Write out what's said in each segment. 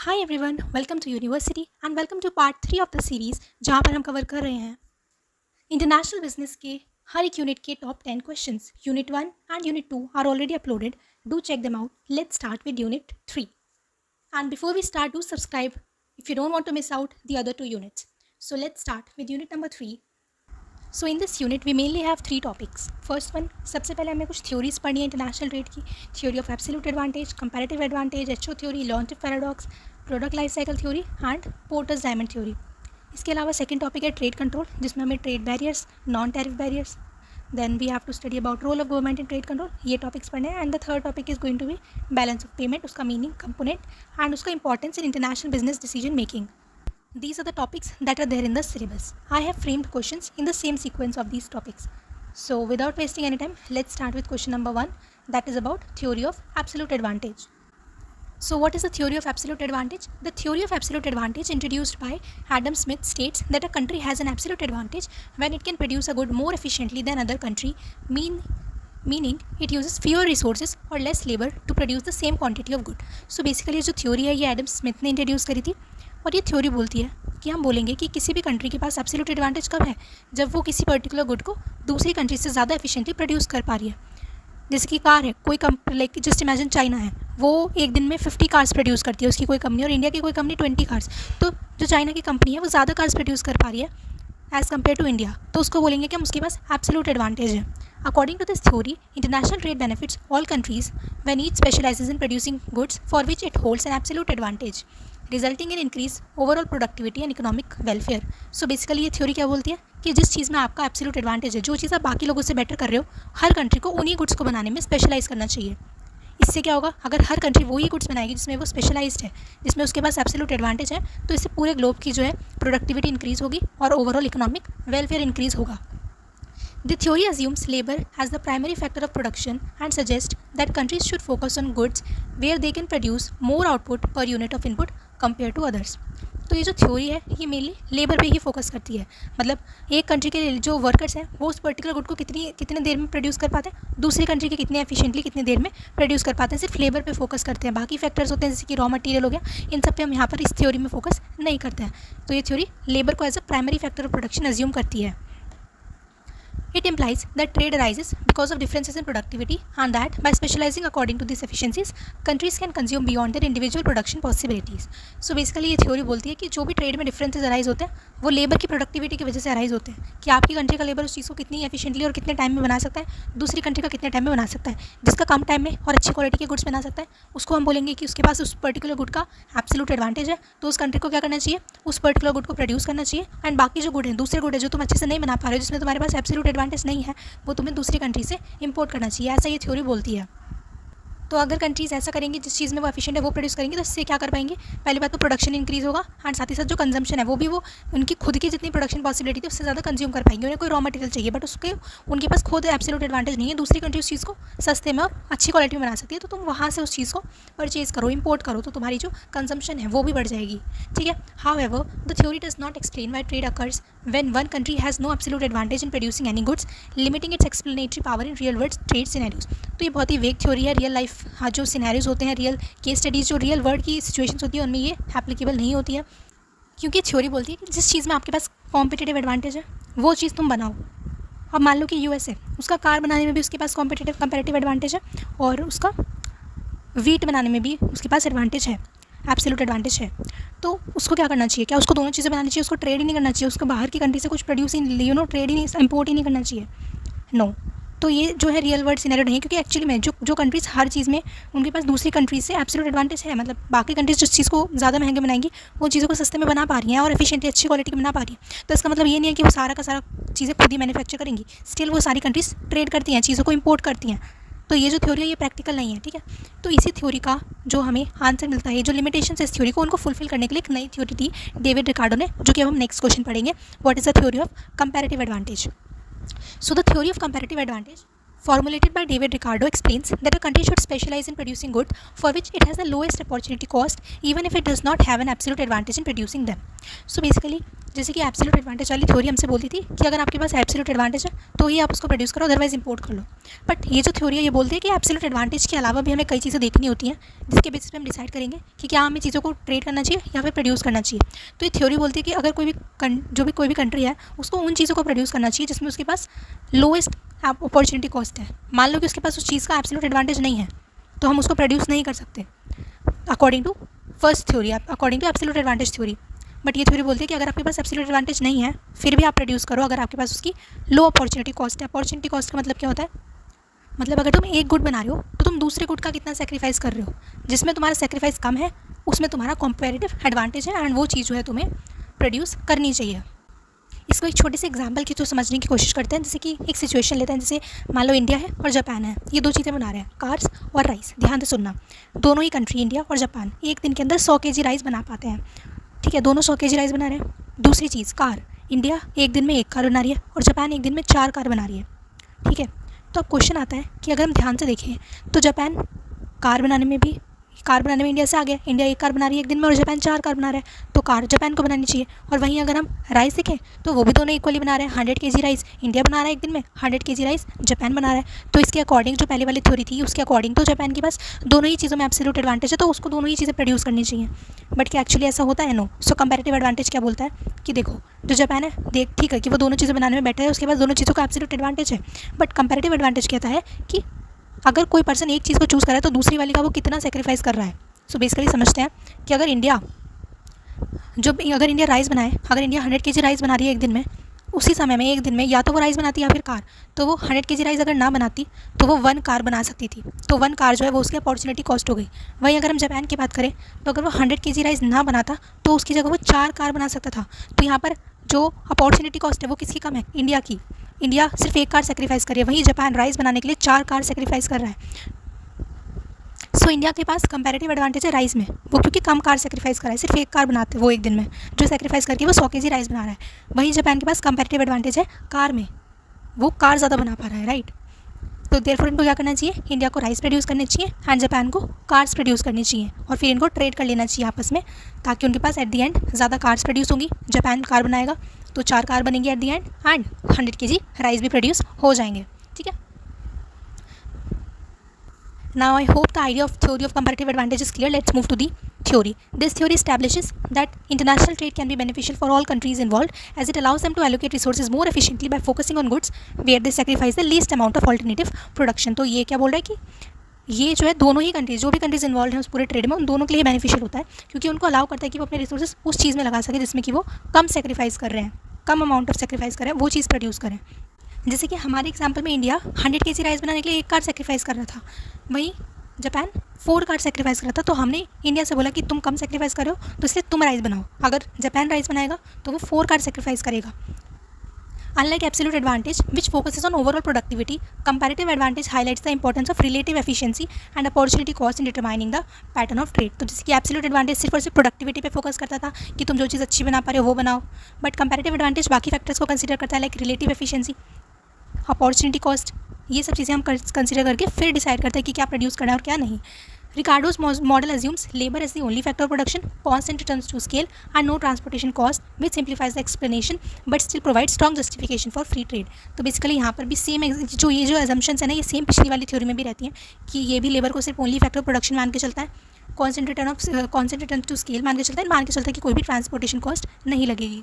Hi everyone, welcome to university and welcome to part 3 of the series जहाँ पर हम cover कर रहे हैं इंटरनेशनल बिजनेस के हर एक यूनिट के top 10 questions. Unit 1 and unit 2 are already uploaded. Do check them out. Let's start with unit 3. And before we start, do subscribe if you don't want to miss out the other two units. So let's start with unit number 3. So in this unit we mainly have 3 topics. First one, सबसे पहले हमें कुछ theories पढ़नी है international trade की. Theory of absolute advantage, comparative advantage, HO theory, Leontief paradox, product life cycle theory and Porter's diamond theory. इसके अलावा second topic है ट्रेड कंट्रोल, जिसमें हमें trade barriers, non tariff barriers, then we have to study about role of government in trade control. ये topics पढ़ने हैं. And the third topic is going to be balance of payment, उसका meaning, component and उसका importance in international business decision making. These are the topics that are there in the syllabus. I have framed questions in the same sequence of these topics. So without wasting any time, let's start with question number 1, that is about theory of absolute advantage. So what is the theory of absolute advantage? The theory of absolute advantage introduced by Adam Smith states that a country has an absolute advantage when it can produce a good more efficiently than other country, meaning it uses fewer resources or less labor to produce the same quantity of good. So basically जो theory है ये Adam Smith ने introduce करी थी. और ये theory बोलती है कि हम बोलेंगे कि किसी भी कंट्री के पास एब्सोल्यूट एडवांटेज कब है, जब वो किसी पर्टिकुलर गुड को दूसरी कंट्री से ज़्यादा एफिशिएंटली प्रोड्यूस कर पा रही है. जैसे कि कार है, कोई company like just imagine China है, वो एक दिन में 50 कार्स प्रोड्यूस करती है उसकी कोई कंपनी, और इंडिया की कोई कंपनी 20 कार्स. तो जो चाइना की कंपनी है वो ज़्यादा कार्स प्रोड्यूस कर पा रही है एज़ कम्पेयर टू इंडिया, तो उसको बोलेंगे कि हम उसके पास एब्सोल्यूट एडवांटेज है. According to this theory, international trade benefits all countries when each specializes in producing goods for which it holds an absolute advantage, resulting in increased overall productivity and economic welfare. So basically ये theory क्या बोलती है कि जिस चीज़ में आपका absolute advantage है, जो चीज़ आप बाकी लोगों से बेटर कर रहे हो, हर कंट्री को उन्हीं गुड्स को बनाने में स्पेशलाइज करना चाहिए. इससे क्या होगा, अगर हर कंट्री वही गुड्स बनाएगी जिसमें वो स्पेशलाइज्ड है, जिसमें उसके पास एब्सोल्यूट एडवांटेज है, तो इससे पूरे ग्लोब की जो है प्रोडक्टिविटी इंक्रीज़ होगी और ओवरऑल इकोनॉमिक वेलफेयर इंक्रीज़ होगा. The theory assumes labor as the primary factor of production and suggests that countries should focus on goods where they can produce more output per unit of input compared to others. तो ये जो theory है ये mainly labour पे ही focus करती है. मतलब एक कंट्री के जो वर्कर्स हैं वो उस पर्टिकुलर गुड को कितने देर में प्रोड्यूस कर पाते हैं, दूसरी कंट्री के कितने एफिशिएंटली कितने देर में प्रोड्यूस कर पाते हैं. सिर्फ लेबर पे फोकस करते हैं, बाकी फैक्टर्स होते हैं जैसे कि रॉ मटेरियल हो गया, इन सब पे हम यहाँ पर इस थ्योरी में फोकस नहीं करते हैं. तो ये थ्योरी लेबर को as a primary factor of production assume करती है. It implies that trade arises because of differences in productivity and that by specializing according to these efficiencies, countries can consume beyond their individual production possibilities. So basically ये theory बोलती है कि जो भी trade में differences arise होते हैं वो लेबर की प्रोडक्टिविटी की वजह से अराइज होते हैं, कि आपकी कंट्री का लेबर उस चीज़ को कितनी एफिशिएंटली और कितने टाइम में बना सकता है, दूसरी कंट्री का कितने टाइम में बना सकता है. जिसका कम टाइम में और अच्छी क्वालिटी के गुड्स बना सकता है उसको हम बोलेंगे कि उसके पास उस पर्टिकुलर गुड का एब्सोल्यूट एडवांटेज है. तो उस कंट्री को क्या करना चाहिए, उस पर्टिकुलर गुड को प्रोड्यूस करना चाहिए. एंड बाकी जो गुड है, दूसरे गुड है जो तुम अच्छे से नहीं बना पा रहे हो, जिसमें तुम्हारे पास एब्सोल्यूट एडवांटेज नहीं है, वो तुम्हें दूसरी कंट्री से इंपोर्ट करना चाहिए. ऐसा ये थ्योरी बोलती है. तो अगर कंट्रीज़ ऐसा करेंगी, जिस चीज़ में वो एफिशिएंट है वो प्रोड्यूस करेंगे, तो इससे क्या कर पाएंगे, पहली बात तो प्रोडक्शन इंक्रीज़ होगा एंड साथ ही साथ जो कंजम्पशन है वो भी वो उनकी खुद की जितनी प्रोडक्शन पॉसिबिलिटी थी उससे ज़्यादा कंज्यूम कर पाएंगे. उन्हें कोई रॉ मटेरियल चाहिए बट उसके उनके पास खुद एब्सोल्यूट एडवांटेज नहीं है, दूसरी कंट्री उस चीज़ को सस्ते में और अच्छी क्वालिटी में बना सकती है, तो तुम वहाँ से उस चीज़ को परचेज़ करो, इंपोर्ट करो, तो तुम्हारी जो कंजम्पशन है वो भी बढ़ जाएगी. ठीक है. However the theory does not explain why trade occurs when one country has no absolute advantage in producing any goods, limiting its explanatory power in real world trade scenarios. तो ये बहुत ही वेग थ्योरी है. रियल लाइफ जो scenarios होते हैं, real case studies जो real world की सिचुएशंस होती है उनमें ये एप्लीकेबल नहीं होती है, क्योंकि थ्योरी बोलती है कि जिस चीज़ में आपके पास कॉम्पिटिटिव एडवांटेज है वो चीज़ तुम बनाओ. अब मान लो कि यूएस है, उसका कार बनाने में भी उसके पास कंपैरेटिव एडवांटेज है और उसका वीट बनाने में भी उसके पास एडवांटेज है, एब्सोल्यूट एडवांटेज है. तो उसको क्या करना चाहिए, क्या उसको दोनों चीज़ें बनानी चाहिए, उसको ट्रेड ही नहीं करना चाहिए, उसको बाहर की कंट्री से कुछ प्रोड्यूस ही ट्रेड ही नहीं, इम्पोर्ट ही नहीं करना चाहिए. नो. तो ये जो है रियल वर्ल्ड सिनेरियो नहीं है, क्योंकि एक्चुअली में जो कंट्रीज़ हर चीज़ में उनके पास दूसरी कंट्रीज से एब्सोल्यूट एडवांटेज है, मतलब बाकी कंट्रीज जिस चीज़ को ज़्यादा महंगे बनाएंगी वो चीज़ों को सस्ते में बना पा रही हैं और एफिशिएंटली अच्छी क्वालिटी की बना पा रही है. तो इसका मतलब ये नहीं है कि वो सारा का सारा चीज़ें खुद ही मैन्युफैक्चर करेंगी, स्टिल वो सारी कंट्रीज ट्रेड करती हैं, चीज़ों को इम्पोर्ट करती हैं. तो ये जो थ्योरी है ये प्रैक्टिकल नहीं है. ठीक है. तो इसी थ्योरी का जो हमें आंसर मिलता है, जो लिमिटेशन है इस थ्योरी को, उनको फुलफिल करने के लिए एक नई थ्योरी दी डेविड रिकार्डो ने, जो कि अब हम नेक्स्ट क्वेश्चन पढ़ेंगे. What is the theory of comparative advantage. So the theory of comparative advantage formulated by David Ricardo explains that a country should specialize in producing goods for which it has the lowest opportunity cost even if it does not have an absolute advantage in producing them. So basically जैसे कि absolute advantage वाली theory हमसे बोलती थी कि अगर आपके पास absolute advantage है तो ही आप उसको प्रोड्यूस करो, अदरवाइज इंपोर्ट कर लो। बट ये जो थ्योरी है ये बोलती है कि एब्सोल्यूट एडवांटेज के अलावा भी हमें कई चीज़ें देखनी होती हैं, जिसके बेसिस पे हम डिसाइड करेंगे कि क्या हमें चीज़ों को ट्रेड करना चाहिए या फिर प्रोड्यूस करना चाहिए। तो ये थ्योरी बोलती है कि अगर कोई भी कंट्री है उसको उन चीज़ों को प्रोड्यूस करना चाहिए जिसमें उसके पास लोएस्ट अपॉर्चुनिटी कॉस्ट है। मान लो कि उसके पास उस चीज़ का एब्सोल्यूट एडवांटेज नहीं है तो हम उसको प्रोड्यूस नहीं कर सकते according to first theory, according to absolute advantage theory. But ये थ्योरी बोलती है कि अगर आपके पास एब्सोल्यूट एडवांटेज नहीं है फिर भी आप प्रोड्यूस करो अगर आपके पास उसकी लो अपॉर्चुनिटी कॉस्ट है। अपॉर्चुनिटी कॉस्ट का मतलब क्या होता है? मतलब अगर तुम एक गुड बना रहे हो तो तुम दूसरे गुड का कितना सेक्रीफाइस कर रहे हो। जिसमें तुम्हारा सेक्रीफाइस कम है उसमें तुम्हारा कॉम्पेरेटिव एडवांटेज है एंड वो चीज़ जो है तुम्हें प्रोड्यूस करनी चाहिए। इसको एक छोटे से एग्जाम्पल की तो समझने की कोशिश करते हैं। जैसे कि एक सिचुएशन लेते हैं, जैसे मान लो इंडिया है और जापान है, ये दो चीज़ें बना रहे हैं, कार्स और राइस। ध्यान से सुनना, दोनों ही कंट्री इंडिया और जापान एक दिन के अंदर 100 kg राइस बना पाते हैं। ठीक है, दोनों 100 kg राइस बना रहे हैं। दूसरी चीज़ कार, इंडिया एक दिन में 1 कार बना रही है और जापान एक दिन में 4 कार बना रही है। ठीक है, तो अब क्वेश्चन आता है कि अगर हम ध्यान से देखें तो जापान कार बनाने में इंडिया से आगे, इंडिया 1 कार बना रही है एक दिन में और जापान 4 कार बना रहा है, तो कार जापान को बनानी चाहिए। और वहीं अगर हम राइस देखें तो वो भी दोनों इक्वली बना रहे हैं। 100 kg राइस इंडिया बना रहा है एक दिन में, 100 kg राइस जापान बना रहा है। तो इसके अकॉर्डिंग जो पहले वाली थ्योरी थी उसके अकॉर्डिंग तो जापान के पास दोनों ही चीज़ों में एब्सोल्यूट एडवांटेज है, तो उसको दोनों ही चीज़ें प्रोड्यूस करनी चाहिए। बट क्या एक्चुअली ऐसा होता है? नो। सो कंपैरेटिव एडवांटेज क्या बोलता है कि देखो जो जापान है, देख ठीक है कि वो दोनों चीज़ें बनाने में बेटर है, उसके पास दोनों चीज़ों का एब्सोल्यूट एडवांटेज है। बट कंपैरेटिव एडवांटेज कहता है कि अगर कोई पर्सन एक चीज़ को चूज़ कर रहा है तो दूसरी वाली का वो कितना सेक्रीफाइस कर रहा है। सो बेसिकली समझते हैं कि अगर इंडिया राइस बनाए, अगर इंडिया 100 kg राइस बना रही है एक दिन में, उसी समय में एक दिन में या तो वो राइस बनाती या फिर कार, तो वो 100 kg राइस अगर ना बनाती तो वो 1 कार बना सकती थी। तो 1 कार जो है वो उसकी अपॉर्चुनिटी कॉस्ट हो गई। वहीं अगर हम जापान की बात करें तो अगर वो 100 kg राइस ना बनाता तो उसकी जगह वो 4 कार बना सकता था। तो यहाँ पर जो अपॉर्चुनिटी कॉस्ट है वो किसकी कम है? इंडिया की। इंडिया सिर्फ 1 कार सेक्रीफाइस कर रही है, वहीं जापान राइस बनाने के लिए 4 कार सेक्रीफाइस कर रहा है। सो इंडिया के पास कंपैरेटिव एडवांटेज है राइस में, वो क्योंकि कम कार सेक्रीफाइस कर रहा है, सिर्फ 1 कार बनाते हैं वो एक दिन में, जो सेक्रीफाइस करके वो 100 kg राइस बना रहा है। वहीं जापान के पास कंपैरेटिव एडवांटेज है कार में, वो कार ज़्यादा बना पा रहा है, राइट। तो देयरफॉर इनको क्या करना चाहिए? इंडिया को राइस प्रोड्यूस करनी चाहिए एंड जापान को कार्स प्रोड्यूस करनी चाहिए, और फिर इनको ट्रेड कर लेना चाहिए आपस में, ताकि उनके पास एट दी एंड ज़्यादा कार्स प्रोड्यूस होंगी। जापान कार बनाएगा तो 4 कार बनेंगी at the and 100 kg rice भी प्रोड्यूस हो जाएंगे। ठीक है, Now I hope the idea of theory of comparative advantage is clear. Let's move to the theory. This theory establishes that international trade can be beneficial for all countries involved, as it allows them to allocate resources more efficiently by focusing on goods where they sacrifice the least amount of alternative production. तो ये क्या बोल रहा है कि ये जो है दोनों ही कंट्रीज, जो भी कंट्रीज इन्वॉल्व हैं उस पूरे ट्रेड में, उन दोनों के लिए बेनिफिशियल होता है, क्योंकि उनको अलाउ करता है कि वो अपने रिसोर्सेज उस चीज़ में लगा सके जिसमें कि वो कम सेक्रीफाइस कर रहे हैं, कम अमाउंट ऑफ सेक्रीफाइस कर रहे हैं, वो चीज़ प्रोड्यूस करें। जैसे कि हमारे एग्जाम्पल में इंडिया 100 kg राइस बनाने के लिए 1 कार सेक्रीफाइस कर रहा था, वहीं जापान 4 कार सेक्रीफाइस कर रहा था। तो हमने इंडिया से बोला कि तुम कम सेक्रीफाइस करो तो इसलिए तुम राइस बनाओ। अगर जापान राइस बनाएगा तो वो 4 कार सेक्रीफाइस करेगा। Unlike absolute advantage, which focuses on overall productivity, comparative advantage highlights the importance of relative efficiency and opportunity cost in determining the pattern of trade. तो जैसे कि एब्सोल्यूट एडवांटेज सिर्फ और सिर्फ प्रोडक्टिविटी पे फोकस करता था कि तुम जो चीज़ अच्छी बना पा रहे हो वो बनाओ, बट कंपैरेटिव एडवांटेज बाकी फैक्टर्स को कंसीडर करता है, like relative efficiency, opportunity cost, ये सब चीज़ें हम कंसीडर करके फिर डिसाइड करते हैं कि क्या प्रोड्यूस करना है और क्या नहीं। Ricardo's model assumes labor as the only factor of production, constant returns to scale, and no transportation cost, which simplifies the explanation but still provides strong justification for free trade. तो basically यहाँ पर भी same जो assumptions है ना, ये same पिछली वाली थ्योरी में भी रहती हैं कि ये भी लेबर को सिर्फ ओनली फैक्टर ऑफ प्रोडक्शन मान के चलता है, कॉन्स्टेंट रिटर्न टू स्केल मान के चलता है, मान के चलता है कि कोई भी ट्रांसपोर्टेशन कॉस्ट नहीं लगेगी।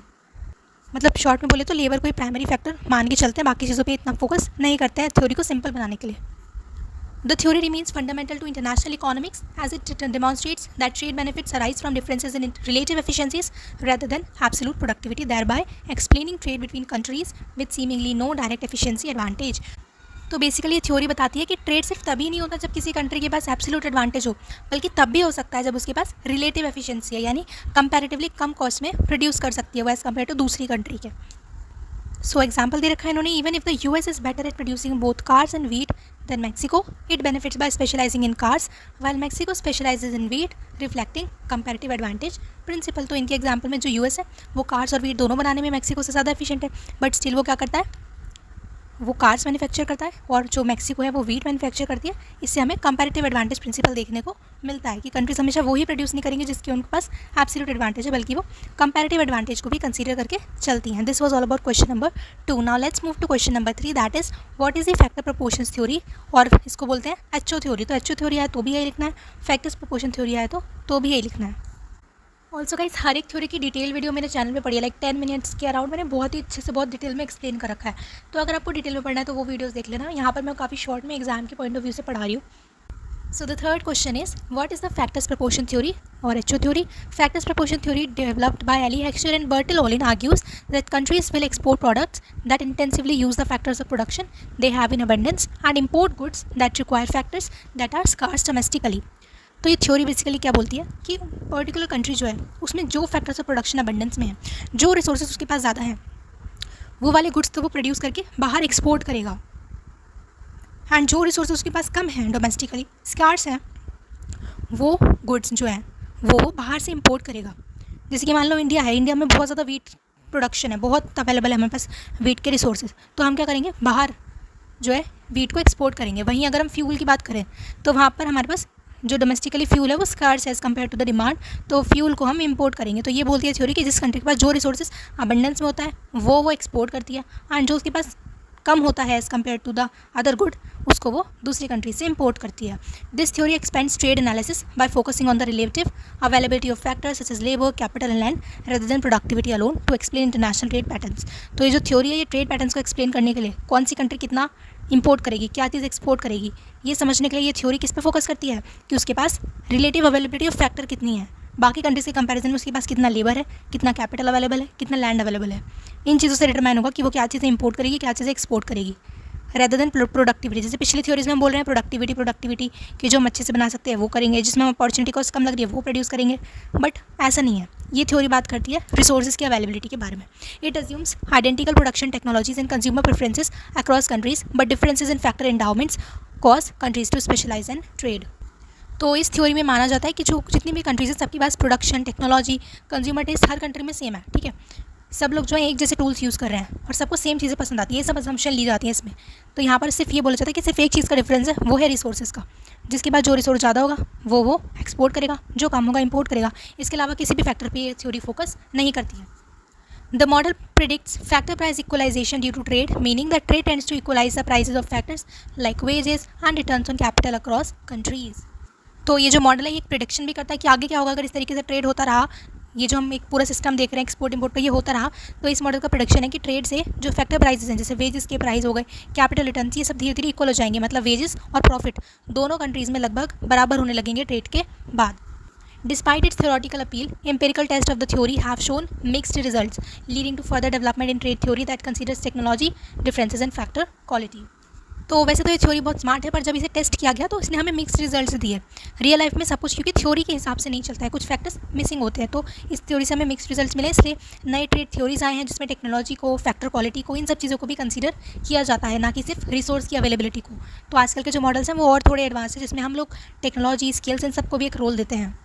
मतलब शॉर्ट में बोले तो लेबर कोई प्राइमरी फैक्टर मान के चलते हैं, बाकी चीज़ों पे इतना फोकस नहीं करते हैं थ्योरी को सिंपल बनाने के लिए। The theory remains fundamental to international economics as it demonstrates that trade benefits arise from differences in relative efficiencies rather than absolute productivity, thereby explaining trade between countries with seemingly no direct efficiency advantage. तो basically ये theory बताती है कि trade सिर्फ तभी नहीं होता जब किसी कंट्री के पास एब्सोल्यूट एडवांटेज हो, बल्कि तब भी हो सकता है जब उसके पास रिलेटिव एफिशिएंसी है, यानी कंपैरेटिवली कम कॉस्ट में प्रोड्यूस कर सकती है वो एज़ कम्पेयर टू दूसरी कंट्री के। सो एग्जाम्पल दे रखा है इन्होंने, even if the US is better at producing both cars and wheat than Mexico, it benefits by specializing in cars while Mexico specializes in wheat, reflecting comparative advantage principle. तो इनके example में जो US है वो cars और wheat दोनों बनाने में मैक्सिको से ज़्यादा एफिशिएंट है, बट स्टिल वो क्या करता है, वो कार्स मैन्युफैक्चर करता है और जो मैक्सिको है वो वीट मैन्युफैक्चर करती है। इससे हमें कंपैरेटिव एडवांटेज प्रिंसिपल देखने को मिलता है कि कंट्रीज हमेशा वो ही प्रोड्यूस नहीं करेंगे जिसके उनके पास एब्सोल्यूट एडवांटेज है, बल्कि वो कंपैरेटिव एडवांटेज को भी कंसीडर करके चलती हैं। This was all about question number 2। Now let's move to question number 3, that is what is the factor proportions theory, और इसको बोलते हैं एचओ थ्योरी। तो एचओ थ्योरी आए तो भी यही लिखना है, फैक्टर्स प्रोपोर्शन थ्योरी आए तो भी यही लिखना है। ऑल्सो गाइस, हर एक थ्योरी की डिटेल वीडियो मेरे चैनल पे पड़ी है, लाइक 10 मिनट्स के अराउंड मैंने बहुत ही अच्छे से बहुत डिटेल में एक्सप्लेन कर रखा है। तो अगर आपको डिटेल में पढ़ना है तो वो वीडियोस देख लेना। यहाँ पर मैं काफ़ी शॉर्ट में एग्जाम के पॉइंट ऑफ व्यू से पढ़ा रही हूँ। So the third question is what is the factors proportion theory और HO theory. Factors proportion theory developed by Eli Heckscher and Bertolini argues that countries will export products that intensively use the factors of production they have in abundance and import goods that require factors that are scarce domestically। तो ये theory basically क्या बोलती है कि particular country जो है उसमें जो फैक्टर्स ऑफ प्रोडक्शन अबंडेंस में है, जो रिसोर्सेज उसके पास ज़्यादा हैं, वो वाले गुड्स तो वो प्रोड्यूस करके बाहर एक्सपोर्ट करेगा, एंड जो रिसोर्सेज उसके पास कम हैं, डोमेस्टिकली स्कार्स हैं, वो गुड्स जो हैं वो बाहर से इंपोर्ट करेगा। जैसे कि मान लो इंडिया है, इंडिया में बहुत ज़्यादा वीट प्रोडक्शन है, बहुत अवेलेबल है हमारे पास वीट के रिसोर्सेज, तो हम क्या करेंगे, बाहर जो है वीट को एक्सपोर्ट करेंगे। वहीं अगर हम फ्यूल की बात करें तो वहाँ पर हमारे पास जो डोमेस्टिकली फ्यूल है वो स्कार्स है as compare to the demand, तो फ्यूल को हम इंपोर्ट करेंगे। तो ये बोलती है थ्योरी कि जिस कंट्री के पास जो रिसोर्सेज अबंडेंस में होता है वो एक्सपोर्ट करती है, एंड जो उसके पास कम होता है as compare to the other good उसको वो दूसरी कंट्री से इंपोर्ट करती है। This theory expands trade analysis by focusing on the relative availability of factors such as labour, capital and land rather than productivity alone to explain international trade patterns. तो ये जो theory है ये trade patterns को explain करने के लिए कौन सी कंट्री कितना इंपोर्ट करेगी, क्या चीज़ एक्सपोर्ट करेगी, ये समझने के लिए ये थ्योरी किस पे फोकस करती है कि उसके पास रिलेटिव अवेलेबिलिटी ऑफ फैक्टर कितनी है, बाकी कंट्रीज के कंपैरिजन में उसके पास कितना लेबर है, कितना कैपिटल अवेलेबल है, कितना लैंड अवेलेबल है। इन चीज़ों से डिटरमाइन होगा कि वो क्या चीज़ें इंपोर्ट करेगी, क्या चीज़ें एक्सपोर्ट करेगी, रेदर देन प्रोडक्टिविटी। जैसे पिछली थ्योरीज में हम बोल रहे हैं प्रोडक्टिविटी कि जो हम अच्छे से बना सकते हैं वो करेंगे, जिसमें हम अपॉर्चुनिटी कॉस्ट कम लग रही है वो प्रोड्यूस करेंगे, बट ऐसा नहीं है। ये थ्योरी बात करती है रिसोर्सेज की अवेलेबिलिटी के बारे में। It assumes identical production technologies and consumer preferences across countries but differences in factor endowments cause countries to specialize and trade. तो इस थ्योरी में माना जाता है कि जो जितनी भी कंट्रीज है सबके पास प्रोडक्शन टेक्नोलॉजी कंज्यूमर टेस्ट हर कंट्री में सेम है, ठीक है, सब लोग जो है एक जैसे टूल्स यूज़ कर रहे हैं और सबको सेम चीज़ें पसंद आती है, ये सब असम्पशन ली जाती है इसमें। तो यहाँ पर सिर्फ ये बोला जाता है कि सिर्फ एक चीज़ का डिफरेंस है, वो है रिसोर्सेज का। जिसके बाद जो रिसोर्स ज़्यादा होगा वो एक्सपोर्ट करेगा, जो कम होगा इंपोर्ट करेगा। इसके अलावा किसी भी फैक्टर पे ये थ्योरी फोकस नहीं करती है। The model predicts factor price equalization due to trade, meaning that trade tends to equalize the prices of factors like wages and returns on capital across countries। तो ये जो मॉडल है ये एक प्रिडिक्शन भी करता है कि आगे क्या होगा अगर इस तरीके से ट्रेड होता रहा, ये जो हम एक पूरा सिस्टम देख रहे हैं एक्सपोर्ट इंपोर्ट का ये होता रहा, तो इस मॉडल का प्रिडिक्शन है कि ट्रेड से जो फैक्टर प्राइसेस हैं जैसे वेजेस के प्राइस हो गए, कैपिटल रिटर्न्स, ये सब धीरे धीरे इक्वल हो जाएंगे, मतलब वेजेस और प्रॉफिट दोनों कंट्रीज़ में लगभग बराबर होने लगेंगे ट्रेड के बाद। Despite its theoretical appeal, empirical tests of the theory have shown mixed results, leading to further development in trade theory that considers technology differences and factor quality। तो वैसे तो ये थ्योरी बहुत स्मार्ट है, पर जब इसे टेस्ट किया गया तो इसने हमें मिक्स्ड रिजल्ट्स दिए। रियल लाइफ में सब कुछ क्योंकि थ्योरी के हिसाब से नहीं चलता है, कुछ फैक्टर्स मिसिंग होते हैं, तो इस थ्योरी से हमें मिक्स्ड रिजल्ट्स मिले। इसलिए नए ट्रेड थ्योरीज आए हैं जिसमें टेक्नोलॉजी को, फैक्टर क्वालिटी को, इन सब चीज़ों को भी कंसीडर किया जाता है, ना कि सिर्फ रिसोर्स की अवेलेबिलिटी को। तो आजकल के जो मॉडल्स हैं वो और थोड़े एडवांस है, जिसमें हम लोग टेक्नोलॉजी, स्किल्स, इन सबको भी एक रोल देते हैं।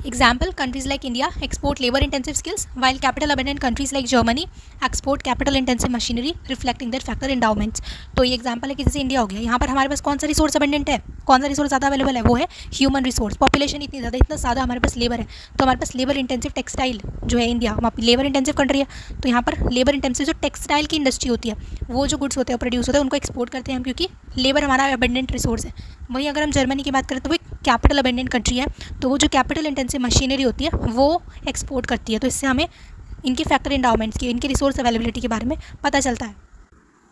Example, countries like India export labor-intensive skills, while capital-abundant countries like Germany export capital-intensive machinery, reflecting their factor endowments। तो ये एग्जाम्पल है कि जैसे इंडिया हो गया, यहाँ पर हमारे पास कौन सा रिसोर्स अबंडेंट है, कौन सा रिसोर्स ज़्यादा अवेलेबल है, वो है ह्यूमन रिसोर्स। पॉपुलेशन इतनी ज़्यादा हमारे पास लेबर है, तो हमारे पास लेबर इंटेंसिव टेक्सटाइल जो है इंडिया, वहाँ पर लेबर इंटेंसिव कंट्री है, तो यहाँ पर लेबर इंटेंसिव जो टेक्सटाइल की इंडस्ट्री होती है, वो जो गुड्स होते हैं प्रोड्यूस होते हैं उनको एक्सपोर्ट करते हैं हम, क्योंकि लेबर हमारा अबंडेंट रिसोर्स है। वहीं अगर हम जर्मनी की बात करें तो वो एक कैपिटल अबंडेंट कंट्री है, तो वो जो कैपिटल इंटेंसिव मशीनरी होती है वो एक्सपोर्ट करती है। तो इससे हमें इनके फैक्टर एंडाउमेंट्स की, इनके रिसोर्स अवेलेबिलिटी के बारे में पता चलता है।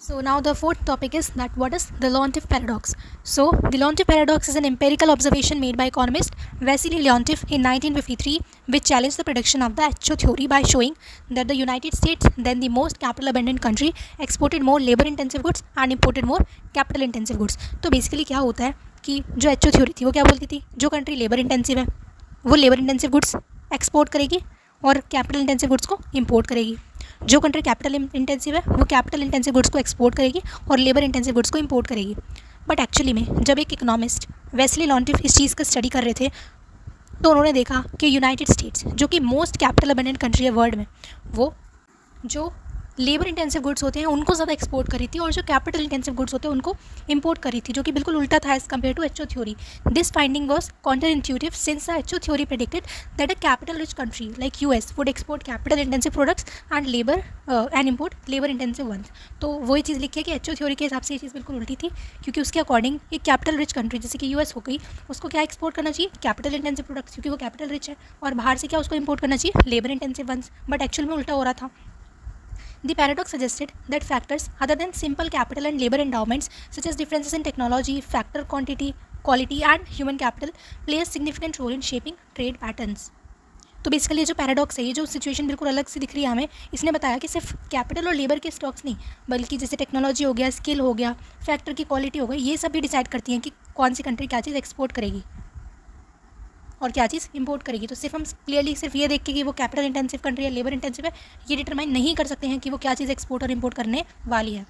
So now the fourth topic is that what is the Leontief paradox? So the Leontief paradox is an empirical observation made by economist Vasily Leontief in 1953, which challenged the prediction of the Acho theory by showing that the United States, then the most capital-abundant country, exported more labor-intensive goods and imported more capital-intensive goods। तो basically क्या होता है कि जो HO theory थी वो क्या बोलती थी, जो कंट्री लेबर इंटेंसिव है वो लेबर इंटेंसिव गुड्स एक्सपोर्ट करेगी और कैपिटल इंटेंसिव गुड्स को इंपोर्ट करेगी। जो कंट्री कैपिटल इंटेंसिव है वो कैपिटल इंटेंसिव गुड्स को एक्सपोर्ट करेगी और लेबर इंटेंसिव गुड्स को इंपोर्ट करेगी। बट एक्चुअली में जब एक इकोनॉमिस्ट वेस्ली लॉन्टिफ इस चीज़ का स्टडी कर रहे थे तो उन्होंने देखा कि यूनाइटेड स्टेट्स जो कि मोस्ट कैपिटल अबंडेंट कंट्री है वर्ल्ड में, वो जो लेबर इंटेंसिव गुड्स होते हैं उनको ज़्यादा एक्सपोर्ट करी थी, और जो कैपिटल इंटेंसिव गुड्स होते हैं उनको इंपोर्ट करी थी, जो कि बिल्कुल उल्टा था as compare to HO theory. This finding was counterintuitive since the HO theory predicted that a capital rich country like US would export capital intensive products and import labour intensive ones. तो वही चीज़ लिखी है कि HO theory के हिसाब से ये चीज़ बिल्कुल उल्टी थी, क्योंकि उसके अकॉर्डिंग एक कैपिटल रिच कंट्री जैसे कि यूएस हो गई, उसको क्या एक्सपोर्ट करना चाहिए, कैपिटल इंटेंसिव प्रोडक्ट्स, क्योंकि वो कैपिटल रिच है, और बाहर से क्या उसको इंपोर्ट करना चाहिए, labour intensive ones. But actual में उल्टा हो रहा था. The paradox suggested that factors other than simple capital and labor endowments, such as differences in technology, factor quality and human capital, play a significant role in shaping trade patterns. तो basically जो paradox है, ये जो situation बिल्कुल अलग सी दिख रही है हमें, इसने बताया कि सिर्फ कैपिटल और लेबर के स्टॉक्स नहीं, बल्कि जैसे टेक्नोलॉजी हो गया, स्किल हो गया, फैक्टर की क्वालिटी हो गई, ये सब भी डिसाइड करती हैं कि कौन सी कंट्री क्या चीज़ एक्सपोर्ट करेगी और क्या चीज़ इंपोर्ट करेगी. तो सिर्फ हम क्लियरली सिर्फ ये देख के कि वो कैपिटल इंटेंसिव कंट्री है, लेबर इंटेंसिव है, ये डिटरमाइन नहीं कर सकते हैं कि वो क्या चीज़ एक्सपोर्ट और इंपोर्ट करने वाली है.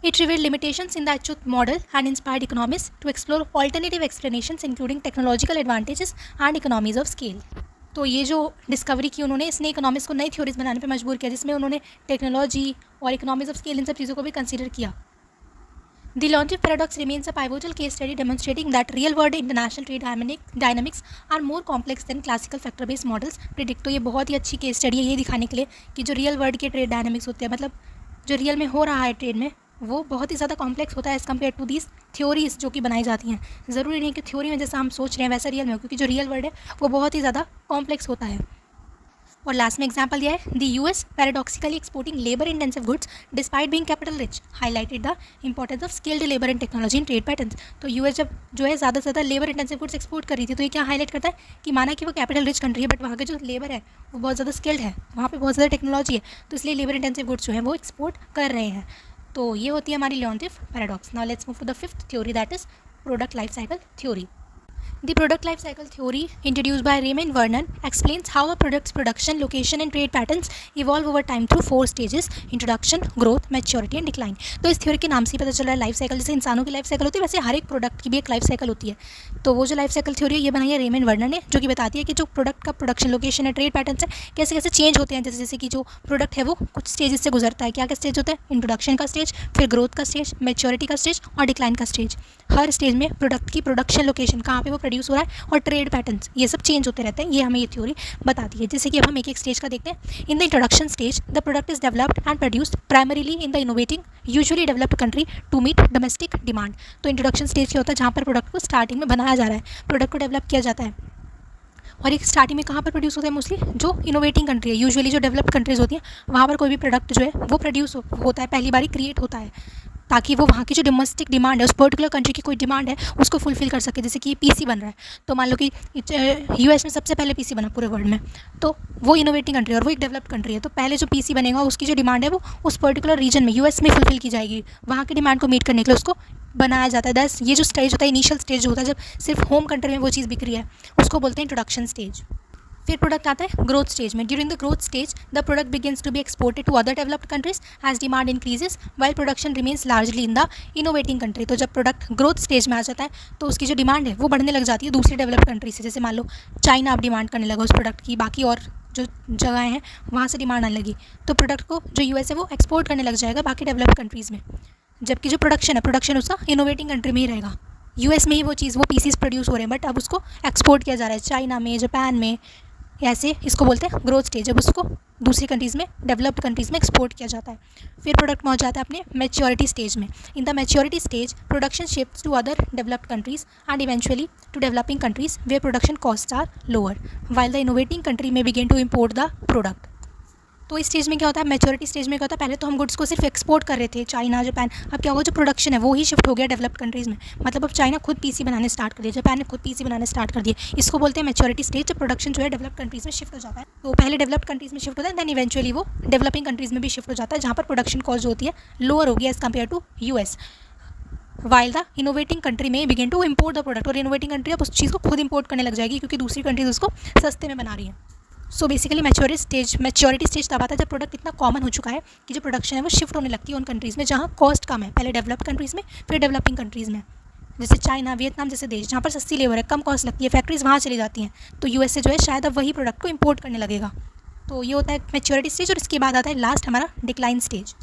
It revealed limitations in the Achut model and inspired economists to explore alternative explanations including technological advantages and economies of scale. तो ये जो डिस्कवरी की उन्होंने, इसने इकोनॉमिक्स को नई थ्योरीज बनाने पे मजबूर किया, जिसमें उन्होंने टेक्नोलॉजी और इकोनॉमीज ऑफ स्केल इन सब चीज़ों को भी कंसीडर किया. The Longev paradox remains a pivotal case study demonstrating that real-world international trade dynamics are more complex than classical factor-based models predict. तो ये बहुत ही अच्छी केस स्टडी है ये दिखाने के लिए कि जो रियल वर्ल्ड के ट्रेड डायनामिक्स होते हैं, मतलब जो रियल में हो रहा है ट्रेड में, वो बहुत ही ज़्यादा कॉम्प्लेक्स होता है as compare to these theories जो कि बनाई जाती हैं. ज़रूरी नहीं कि थ्योरी में जैसा हम सोच रहे हैं वैसा रियल में हो, क्योंकि जो रियल वर्ल्ड है वो बहुत ही ज़्यादा कॉम्प्लेक्स होता है. और लास्ट में एग्जाम्पल दिया है, the US paradoxically exporting labour intensive goods despite being capital rich highlighted the importance of skilled labour and technology in trade patterns. तो यूएस जब जो है ज़्यादा से ज़्यादा लेबर इंटेंसिव गुड्स एक्सपोर्ट कर रही थी, तो ये क्या हाईलाइट करता है कि माना कि वो कैपिटल रिच कंट्री है, बट वहाँ के जो लेबर है वो बहुत ज़्यादा स्किल्ड है, वहाँ पर बहुत ज़्यादा टेक्नोलॉजी है, तो इसलिए लेबर इंटेंसिव गुड्स जो है वो एक्सपोर्ट कर रहे हैं. तो ये होती है हमारी Leontief paradox. Now let's move to the fifth theory, that is product life cycle theory. The product life cycle theory, introduced by Raymond Vernon, explains how a product's production, location and trade patterns evolve over time through 4 stages: introduction, growth, maturity and decline. तो इस theory के नाम से ही पता चल रहा है life cycle, जैसे इंसानों की लाइफ साइकिल होती है वैसे हर एक प्रोडक्ट की भी एक लाइफ साइकिल होती है. तो वो जो लाइफ साइकिल थ्योरी है ये बनाई है रेमंड वर्नर ने, जो कि बताती है कि जो प्रोडक्ट का प्रोडक्शन, लोकेशन है, ट्रेड पैटर्न्स है, कैसे कैसे चेंज होते हैं. जैसे जैसे कि जो प्रोडक्ट है वो कुछ स्टेजेस से गुजरता है. क्या क्या स्टेज होता है? इंट्रोडक्शन का स्टेज, फिर ग्रोथ का स्टेज, मैच्योरिटी का स्टेज और डिक्लाइन का स्टेज. हर स्टेज में प्रोडक्ट की प्रोडक्शन लोकेशन, कहाँ पे वो प्रोड्यूस हो रहा है, और ट्रेड पैटर्न्स, ये सब चेंज होते रहते हैं. ये हमें ये थ्योरी बताती है. जैसे कि अब हम एक एक स्टेज का देखते हैं. In the introduction stage the product is developed and produced primarily in the innovating usually developed country to meet domestic demand. तो इंट्रोडक्शन स्टेज क्या होता है? जहाँ पर प्रोडक्ट को स्टार्टिंग में बनाया जा रहा है, प्रोडक्ट को डेवलप किया जाता है. और एक स्टार्टिंग में कहाँ पर प्रोड्यूस होता है? मोस्टली जो इनोवेटिंग कंट्री है, यूजुअली जो डेवलप्ड कंट्रीज होती हैं, वहाँ पर कोई भी प्रोडक्ट जो है वो प्रोड्यूस होता है, पहली बारी क्रिएट होता है, ताकि वो वहाँ की जो डोमेस्टिक डिमांड है, उस पर्टिकुलर कंट्री की कोई डिमांड है, उसको फुलफिल कर सके. जैसे कि पीसी बन रहा है, तो मान लो कि यूएस में सबसे पहले पीसी बना पूरे वर्ल्ड में, तो वो इनोवेटिंग कंट्री है और वो एक डेवलप्ड कंट्री है. तो पहले जो पीसी बनेगा उसकी जो डिमांड है वो उस पर्टिकुलर रीजन में, यूएस में फुलफिल की जाएगी. वहाँ की डिमांड को मीट करने के लिए उसको बनाया जाता है. दस ये जो स्टेज होता है, इनिशियल स्टेज होता है, जब सिर्फ होम कंट्री में वो चीज़ बिक रही है, उसको बोलते हैं इंट्रोडक्शन स्टेज. फिर प्रोडक्ट आता है ग्रोथ स्टेज में. During the growth stage the product begins to be exported to other developed countries as demand increases while production remains largely in the innovating country. तो जब प्रोडक्ट ग्रोथ स्टेज में आ जाता है तो उसकी जो डिमांड है वो बढ़ने लग जाती है दूसरी डेवलप्ड कंट्री से. जैसे मान लो चाइना अब डिमांड करने लगा उस प्रोडक्ट की, बाकी और जो जगह हैं वहाँ से डिमांड आने लगी, तो प्रोडक्ट को जो यूएस है वो एक्सपोर्ट करने लग जाएगा बाकी डेवलप्ड कंट्रीज़ में. जबकि जो प्रोडक्शन है, प्रोडक्शन उसका इनोवेटिंग कंट्री में ही रहेगा. यूएस में ही वो चीज़, वो पीसीज प्रोड्यूस हो रहे हैं, बट अब उसको एक्सपोर्ट किया जा रहा है चाइना में, जापान में. ऐसे इसको बोलते हैं ग्रोथ स्टेज, जब उसको दूसरी कंट्रीज़ में, डेवलप्ड कंट्रीज़ में एक्सपोर्ट किया जाता है. फिर प्रोडक्ट पहुंच जाता है अपने मैच्योरिटी स्टेज में. In the maturity stage production shifts to other developed countries and eventually to developing countries where production costs are lower while the innovating country में begin to import the product. तो इस stage में क्या होता है? Maturity stage में क्या होता है? पहले तो हम गुड्स को सिर्फ एक्सपोर्ट कर रहे थे चाइना, जापान. अब क्या होगा? जो प्रोडक्शन है वो ही शिफ्ट हो गया डेवलप्ड कंट्रीज़ में. मतलब अब चाइना खुद पीसी बनाने स्टार्ट कर दिया, जापान ने खुद पीसी बनाने स्टार्ट कर दिए. इसको बोलते हैं मैच्योरिटी स्टेज, जब प्रोडक्शन जो है डेवलप्ड कंट्रीज़ में शिफ्ट हो जाता है. तो पहले डेवलप्ड कंट्रीज़ में शिफ्ट होता है, देन इवेंचुअली वो डेवलपिंग कंट्रीज़ में भी शिफ्ट हो जाता है, जहाँ पर प्रोडक्शन कॉस्ट जो होती है लोअर होगी as compare to US. While the innovating country में begin to import the product. और इनोवेटिंग कंट्री अब उस चीज़ को खुद इम्पोर्ट करने लग जाएगी, क्योंकि दूसरी कंट्रीज उसको सस्ते में बना रही है. सो बेसिकली मैच्योरिटी स्टेज तब आता है जब प्रोडक्ट इतना कॉमन हो चुका है कि जो प्रोडक्शन है वो शिफ्ट होने लगती है उन कंट्रीज़ में जहाँ कॉस्ट कम है, पहले डेवलप्ड कंट्रीज़ में फिर डेवलपिंग कंट्रीज़ में. जैसे चाइना, वियतनाम जैसे देश जहाँ पर सस्ती लेबर है, कम कॉस्ट लगती है, फैक्ट्रीज वहाँ चली जाती हैं, तो यूएस से जो है शायद अब वही प्रोडक्ट को इंपोर्ट करने लगेगा. तो ये होता है मैच्योरिटी स्टेज, और इसके बाद आता है लास्ट हमारा decline stage.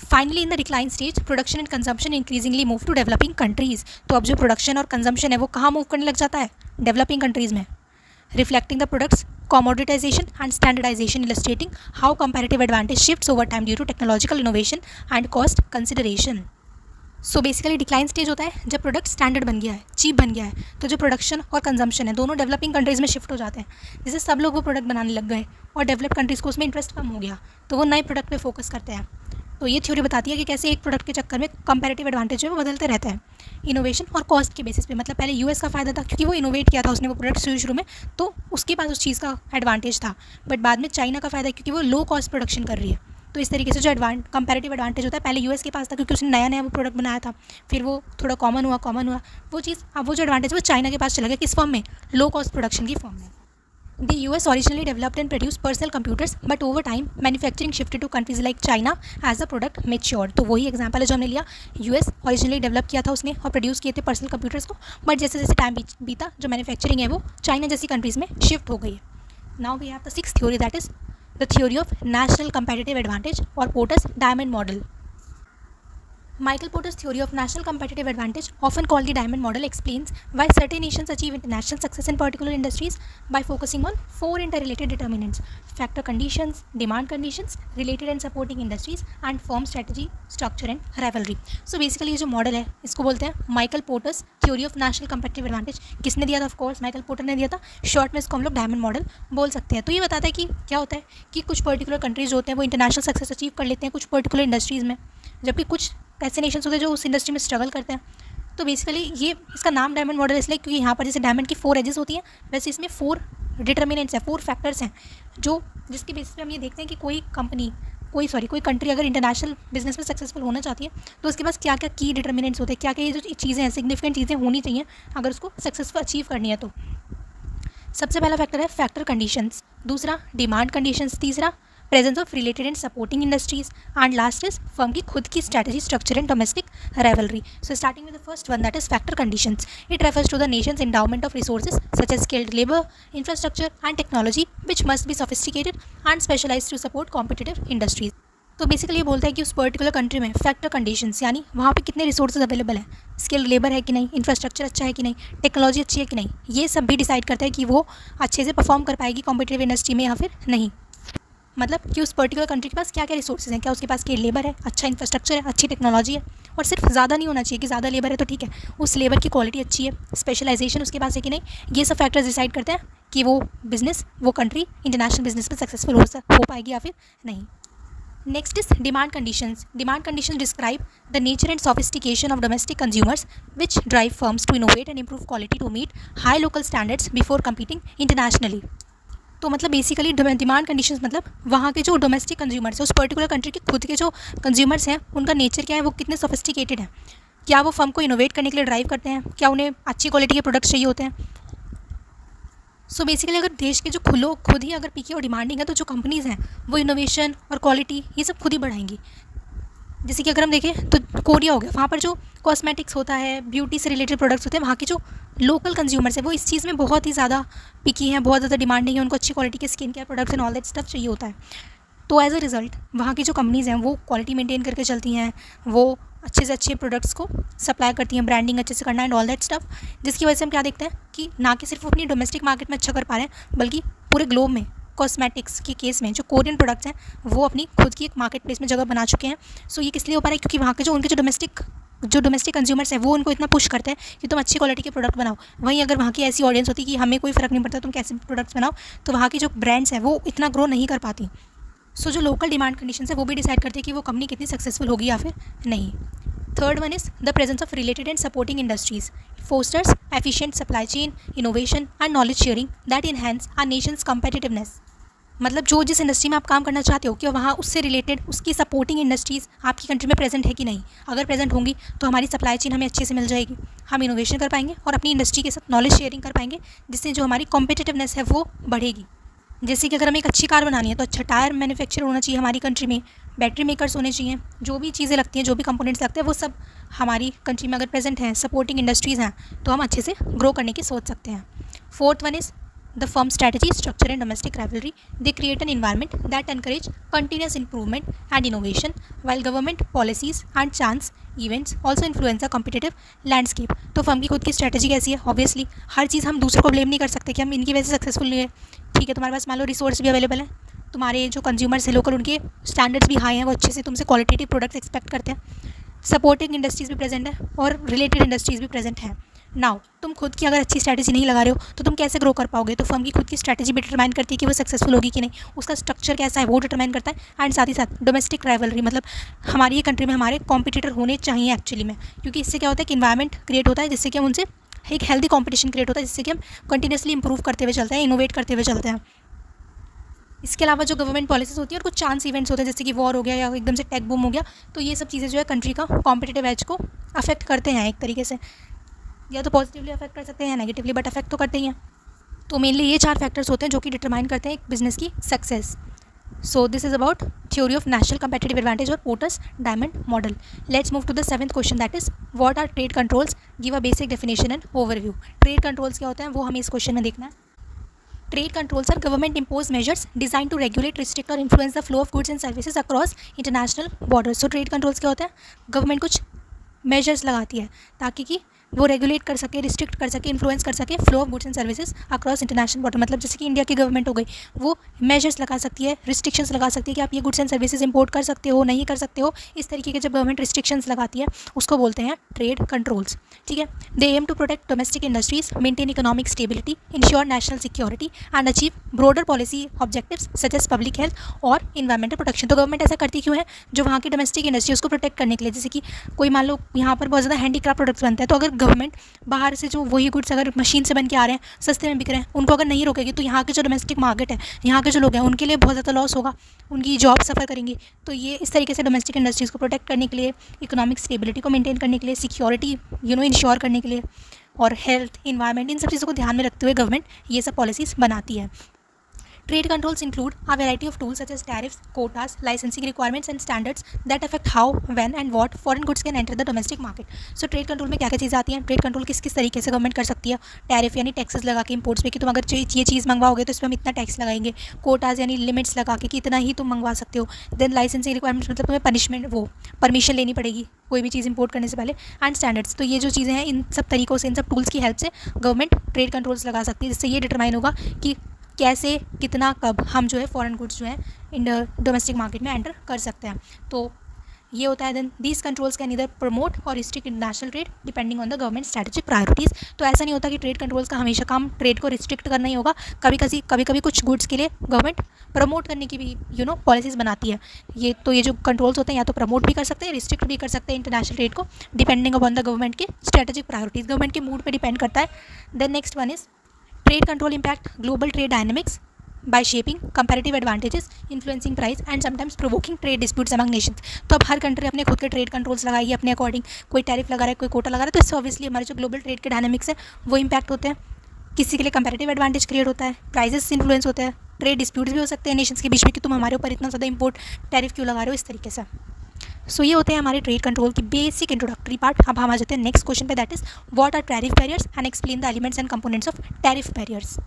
Finally in the decline stage production and consumption increasingly move to developing countries. तो अब जो प्रोडक्शन और कंजम्पशन है वो कहाँ मूव करने लग जाता है? डेवलपिंग कंट्रीज़ में। Reflecting the products commoditization and standardization, illustrating how comparative advantage shifts over time due to technological innovation and cost consideration. So basically decline stage होता है जब प्रोडक्ट स्टैंडर्ड बन गया है, चीप बन गया है, तो जो प्रोडक्शन और कंजम्पशन है दोनों डेवलपिंग कंट्रीज़ में शिफ्ट हो जाते हैं। जैसे सब लोग वो प्रोडक्ट बनाने लग गए और डेवलप्ड कंट्रीज़ को उसमें इंटरेस्ट कम हो गया, तो वो नए प्रोडक्ट पे फोकस करते हैं। तो ये थ्योरी बताती है कि कैसे एक प्रोडक्ट के चक्कर में कंपैरेटिव एडवांटेज है वो बदलते रहता है इनोवेशन और कॉस्ट के बेसिस पे। मतलब पहले यूएस का फ़ायदा था क्योंकि वो इनोवेट किया था उसने वो प्रोडक्ट शुरू में, तो उसके पास उस चीज़ का एडवांटेज था। बट बाद में चाइना का फ़ायदा क्योंकि वो लो कॉस्ट प्रोडक्शन कर रही है। तो इस तरीके से जो कंपैरेटिव एडवांटेज होता है पहले यूएस के पास था क्योंकि उसने नया नया वो प्रोडक्ट बनाया था, फिर वो थोड़ा कॉमन हुआ वो चीज़, अब वो जो एडवांटेज वो चाइना के पास चला गया, किस फॉर्म में? लो कॉस्ट प्रोडक्शन की फॉर्म में। The US originally developed and produced personal computers, but over time manufacturing shifted to countries like China as the product matured. तो वही एग्जांपल है जो हमने लिया, US originally डेवलप किया था उसने और प्रोड्यूस किए थे पर्सनल कंप्यूटर्स को, बट जैसे जैसे टाइम बीता जो मैन्युफैक्चरिंग है वो चाइना जैसी कंट्रीज़ में शिफ्ट हो गई है। Now we have the sixth theory, that is the theory of national competitive advantage और Porter's diamond model. Michael Porter's theory of national competitive advantage, often called the diamond model, explains why certain nations achieve international success in particular industries by focusing on four interrelated determinants: factor conditions, demand conditions, related and supporting industries, and firm strategy, structure and rivalry. So basically ये जो model है इसको बोलते हैं Michael porters theory of national competitive advantage. किसने दिया था? Of course Michael porter ने दिया था। शॉर्ट में इसको हम लोग डायमंड मॉडल बोल सकते हैं। तो ये बताता है कि क्या होता है कि कुछ पर्टिकुलर कंट्रीज होते हैं वो इंटरनेशनल सक्सेस अचीव कर लेते हैं कुछ पर्टिकुलर इंडस्ट्रीज़ में, जबकि कुछ ऐसे नेशंस होते हैं जो उस इंडस्ट्री में स्ट्रगल करते हैं। तो बेसिकली ये इसका नाम डायमंड मॉडल इसलिए क्योंकि यहाँ पर जैसे डायमंड की 4 एजेस होती हैं, वैसे इसमें 4 डिटर्मिनेंट्स हैं, 4 फैक्टर्स हैं जो जिसके बेसिस पे हम ये देखते हैं कि कोई कंट्री अगर इंटरनेशनल बिजनेस में सक्सेसफुल होना चाहती है तो उसके पास क्या क्या की डिटर्मिनेंट्स होते हैं, क्या क्या ये जो चीज़ें हैं सिग्निफिकेंट चीज़ें होनी चाहिए अगर उसको सक्सेसफुल अचीव करनी है। तो सबसे पहला फैक्टर है फैक्टर कंडीशंस, दूसरा डिमांड कंडीशंस, तीसरा presence of related and supporting industries, and last is firm की खुद की strategy, structure and domestic rivalry. So starting with the first one, that is factor conditions. It refers to the nations endowment of resources such as skilled labor, infrastructure and technology which must be sophisticated and specialized to support competitive industries. तो basically ये बोलता है कि उस particular country में factor conditions यानी वहाँ पे कितने रिसोर्सेज अवेलेबल हैं, स्किल्ड लेबर है कि नहीं, इंफ्रास्ट्रक्चर अच्छा है कि नहीं, टेक्नोलॉजी अच्छी है कि नहीं, ये सब भी डिसाइड करता है कि वो अच्छे से परफॉर्म कर पाएगी कॉम्पिटिटिव इंडस्ट्री में या फिर नहीं। मतलब कि उस पर्टिकुलर कंट्री के पास क्या क्या रिसोर्सेज हैं, क्या उसके पास स्किल्ड लेबर है, अच्छा इंफ्रास्ट्रक्चर है, अच्छी टेक्नोलॉजी है, और सिर्फ ज़्यादा नहीं होना चाहिए कि ज़्यादा लेबर है तो ठीक है, उस लेबर की क्वालिटी अच्छी है, स्पेशलाइजेशन उसके पास है कि नहीं। ये सब फैक्टर्स डिसाइड करते हैं कि वो बिजनेस, वो कंट्री इंटरनेशनल बिजनेस में सक्सेसफुल हो पाएगी या फिर नहीं। Next is demand conditions. Demand conditions describe the nature and sophistication of domestic consumers which drive firms to innovate and improve quality to meet high local standards before competing internationally. तो मतलब basically demand conditions मतलब वहाँ के जो domestic consumers हैं उस particular country के खुद के जो कंज्यूमर्स हैं उनका नेचर क्या है, वो कितने सोफिस्टिकेटेड हैं, क्या वो फर्म को इनोवेट करने के लिए ड्राइव करते हैं, क्या उन्हें अच्छी क्वालिटी के प्रोडक्ट्स चाहिए होते हैं। सो बेसिकली अगर देश के जो खुद ही अगर पिकी और डिमांडिंग है तो जो कंपनीज़ हैं वो इनोवेशन और क्वालिटी ये सब खुद ही बढ़ाएंगी। जैसे कि अगर हम देखें तो कोरिया हो गया, वहाँ पर जो कॉस्मेटिक्स होता है, ब्यूटी से रिलेटेड प्रोडक्ट्स होते हैं, वहाँ के जो लोकल कंज्यूमर्स हैं वो इस चीज़ में बहुत ही ज़्यादा पिकी हैं, बहुत ज़्यादा डिमांडिंग है, उनको अच्छी क्वालिटी के skin care products and all that stuff चाहिए होता है। तो एज अ रिज़ल्ट वहाँ की जो कंपनीज़ हैं वो क्वालिटी मेंटेन करके चलती हैं, वो अच्छे से अच्छे प्रोडक्ट्स को सप्लाई करती हैं, ब्रांडिंग अच्छे से करना एंड ऑल दैट स्टफ, जिसकी वजह से हम क्या देखते हैं कि ना कि सिर्फ अपनी डोमेस्टिक मार्केट में अच्छा कर पा रहे हैं बल्कि पूरे ग्लोब में कॉस्मेटिक्स के केस में जो कोरियन प्रोडक्ट्स हैं वो अपनी खुद की एक मार्केट प्लेस में जगह बना चुके हैं। सो ये किस लिए हो पा रहा है, क्योंकि वहाँ के जो उनके जो डोमेस्टिक कंज्यूमर्स हैं वो उनको इतना पुश करते हैं कि तुम अच्छी क्वालिटी के प्रोडक्ट बनाओ। वहीं अगर वहाँ की ऐसी ऑडियंस होती कि हमें कोई फ़र्क नहीं पड़ता तुम कैसे प्रोडक्ट्स बनाओ, तो वहाँ की जो ब्रांड्स हैं वो इतना ग्रो नहीं कर पाती। सो जो लोकल डिमांड कंडीशंस है वो भी डिसाइड करती है कि वो कंपनी कितनी सक्सेसफुल होगी या फिर नहीं। Third one is the presence of related and supporting industries. It fosters efficient supply chain, innovation and knowledge sharing that enhance our nation's competitiveness. मतलब जो जिस इंडस्ट्री में आप काम करना चाहते हो कि वहाँ उससे रिलेटेड उसकी सपोर्टिंग इंडस्ट्रीज़ आपकी कंट्री में प्रेजेंट है कि नहीं। अगर प्रेजेंट होंगी तो हमारी सप्लाई चेन हमें अच्छे से मिल जाएगी, हम इनोवेशन कर पाएंगे और अपनी इंडस्ट्री के साथ नॉलेज शेयरिंग कर पाएंगे, जिससे जो हमारी कॉम्पिटिटिवनेस है वो बढ़ेगी। जैसे कि अगर हमें एक अच्छी कार बनानी है तो अच्छा टायर मैन्युफैक्चर होना चाहिए हमारी कंट्री में, बैटरी मेकर्स होने चाहिए, जो भी चीज़ें लगती हैं, जो भी कंपोनेंट्स लगते हैं वो सब हमारी कंट्री में अगर प्रेजेंट हैं, सपोर्टिंग इंडस्ट्रीज़ हैं, तो हम अच्छे से ग्रो करने की सोच सकते हैं। Fourth one is the firm's strategy, structure, and domestic rivalry. They create an environment that encourage continuous improvement and innovation, while government policies and chance events also influence the competitive landscape. तो firm की खुद की strategy कैसी है? Obviously हर चीज़ हम दूसरों को blame नहीं कर सकते कि हम इनकी वजह से सक्सेसफुल नहीं है. ठीक है, तुम्हारे पास मान लो रिसोर्स भी अवेलेबल है, तुम्हारे जो कंज्यूमर्स है लोकल, उनके स्टैंडर्ड्स भी हाई हैं, वो अच्छे से तुमसे क्वालिटेटिव प्रोडक्ट्स एक्सपेक्ट करते हैं. सपोर्टिंग इंडस्ट्रीज़ भी प्रेजेंट है और रिलेटेड इंडस्ट्रीज़ भी प्रेजेंट हैं. नाउ तुम खुद की अगर अच्छी स्ट्रैटेजी नहीं लगा रहे हो तो तुम कैसे ग्रो कर पाओगे? तो फर्म की खुद की स्ट्रैटेजी भी डिटरमाइन करती है कि वो सक्सेसफुल होगी कि नहीं, उसका स्ट्रक्चर कैसा है वो डिटरमाइन करता है. एंड साथ ही साथ डोमेस्टिक राइवलरी, मतलब हमारी ये कंट्री में हमारे कॉम्पिटिटर होने चाहिए एक्चुअली में, क्योंकि इससे क्या होता है कि इन्वायरमेंट क्रिएट होता है जिससे कि हम उनसे एक हेल्दी कॉम्पिटिशन क्रिएट होता है, जिससे कि हम कंटिन्यूसली इंप्रूव करते हुए चलते हैं, इनोवेट करते हुए चलते हैं. इसके अलावा जो गवर्नमेंट पॉलिसीज होती है और कुछ चांस इवेंट्स होते हैं जैसे कि वॉर हो गया या एकदम से टेक बूम हो गया, तो ये सब चीज़ें जो है कंट्री का कॉम्पिटिटिव एज को अफेक्ट करते हैं एक तरीके से, या तो पॉजिटिवली अफेक्ट कर सकते हैं या नेगेटिवली, बट अफेक्ट तो करते ही हैं. तो मेनली ये 4 फैक्टर्स होते हैं जो कि डिटरमाइन करते हैं एक बिजनेस की success. So this is about theory of national competitive advantage और Porter's diamond model. Let's move to the 7th question, that is what are trade controls, give a basic definition and overview. Trade controls क्या होते हैं वो हमें इस question में देखना है. Trade controls are government-imposed measures designed to regulate, restrict or influence the flow of goods and services across international borders. So trade controls क्या होता है? गवर्नमेंट कुछ मेजर्स लगाती है ताकि कि वो रेगुलेट कर सके, रिस्ट्रिक्ट कर सके, इन्फ्लुएंस कर सके flow of goods and services across international border. मतलब जैसे कि इंडिया की गवर्नमेंट हो गई, वो मेजर्स लगा सकती है, रिस्ट्रिक्शंस लगा सकती है कि आप ये गुड्स एंड सर्विसेज इंपोर्ट कर सकते हो, नहीं कर सकते हो. इस तरीके के जब गवर्नमेंट रिस्ट्रिक्शंस लगाती है उसको बोलते हैं ट्रेड कंट्रोल्स. ठीक है. They aim to protect domestic industries, maintain economic stability, ensure national security and achieve broader policy objectives such as public health और इन्वायरमेंटल प्रोटेक्शन. तो गवर्नमेंट ऐसा करती क्यों है? जो वहाँ की डोमेस्टिक इंडस्ट्री उसको प्रोटेक्ट करने के लिए, जैसे कि कोई मान लो यहाँ पर बहुत ज़्यादा हैंडीक्राफ्ट प्रोडक्ट्स बनते हैं, तो अगर गवर्नमेंट बाहर से जो वही गुड्स अगर मशीन से बन के आ रहे हैं, सस्ते में बिक रहे हैं, उनको अगर नहीं रोकेगी तो यहाँ के जो डोमेस्टिक मार्केट है, यहाँ के जो लोग हैं उनके लिए बहुत ज़्यादा लॉस होगा, उनकी जॉब सफ़र करेंगी. तो ये इस तरीके से डोमेस्टिक इंडस्ट्रीज़ को प्रोटेक्ट करने के लिए, इकोनॉमिक स्टेबिलिटी को मेंटेन करने के लिए, सिक्योरिटी इंश्योर करने के लिए और हेल्थ, इन्वायरमेंट, इन सब चीज़ों को ध्यान में रखते हुए गवर्नमेंट ये सब पॉलिसीज़ बनाती है. Trade controls include a variety of tools such as tariffs, quotas, licensing requirements and standards that affect how, when and what foreign goods can enter the domestic market. So trade control में क्या क्या चीज़ें आती हैं? Trade control किस किस तरीके से गवर्नमेंट कर सकती है? टैरिफ यानी टैक्सेस लगा के इंपोर्ट्स पे कि तुम अगर ये चीज़ मंगवाओगे तो इस पर हम इतना टैक्स लगाएंगे. कोटाज यानी लिमिट्स लगा के कि इतना ही तुम मंगवा सकते हो. देन लाइसेंसिंग रिक्वायरमेंट्स, मतलब तुम्हें परमिशन लेनी पड़ेगी कोई भी चीज़ इंपोर्ट करने से पहले. एंड स्टैंडर्ड्स, तो ये जो चीज़ें हैं इन सब तरीक़ों से, इन सब टूल्स की हेल्प से गवर्नमेंट ट्रेड कंट्रोल्स लगा सकती है, जिससे ये डिटरमाइन होगा कि कैसे, कितना, कब हम जो है फॉरेन गुड्स जो है इन डोमेस्टिक मार्केट में एंटर कर सकते हैं. तो ये होता है. देन दीज कंट्रोल्स कैन इधर प्रमोट और restrict international trade depending on the government strategic priorities. तो ऐसा नहीं होता कि ट्रेड कंट्रोल्स का हमेशा काम ट्रेड को रिस्ट्रिक्ट करना ही होगा. कभी कभी कुछ गुड्स के लिए गवर्नमेंट प्रमोट करने की भी पॉलिसीज़ बनाती है. ये जो कंट्रोल्स होते हैं या तो प्रमोट भी कर सकते हैं, रिस्ट्रिक्ट भी कर सकते हैं इंटरनेशनल ट्रेड को, डिपेंडिंग अपॉन द गवर्नमेंट के स्ट्रेटेजिक प्रायोरिटीज़. गवर्नमेंट के मूड पर डिपेंड करता है. Then next one is trade control impact global trade dynamics by shaping comparative advantages, influencing price and sometimes provoking trade disputes among nations. तो अब हर country अपने खुद के ट्रेड कंट्रोल्स लगाएगी अपने अकॉर्डिंग. कोई टैरिफ लगा रहा है, कोई कोटा लगा रहा है, तो इससे ऑब्वियसली हमारे जो ग्लोबल ट्रेड के डायनामिक्स है वो इम्पैक्ट होते हैं. किसी के लिए कंपैरेटिव एडवांटेज क्रिएट होता है, प्राइजेस इन्फ्लुएंस होते हैं, ट्रेड डिस्प्यूट्स भी हो सकते हैं नेशंस के बीच में कि तुम हमारे ऊपर इतना ज़्यादा इंपोर्ट टैरिफ क्यों लगा रहे हो, इस तरीके से. सो ये होते हैं हमारे ट्रेड कंट्रोल की बेसिक इंट्रोडक्टरी पार्ट. अब हम आ जाते हैं नेक्स्ट क्वेश्चन पे, that is what are tariff barriers and explain the elements and components of tariff barriers.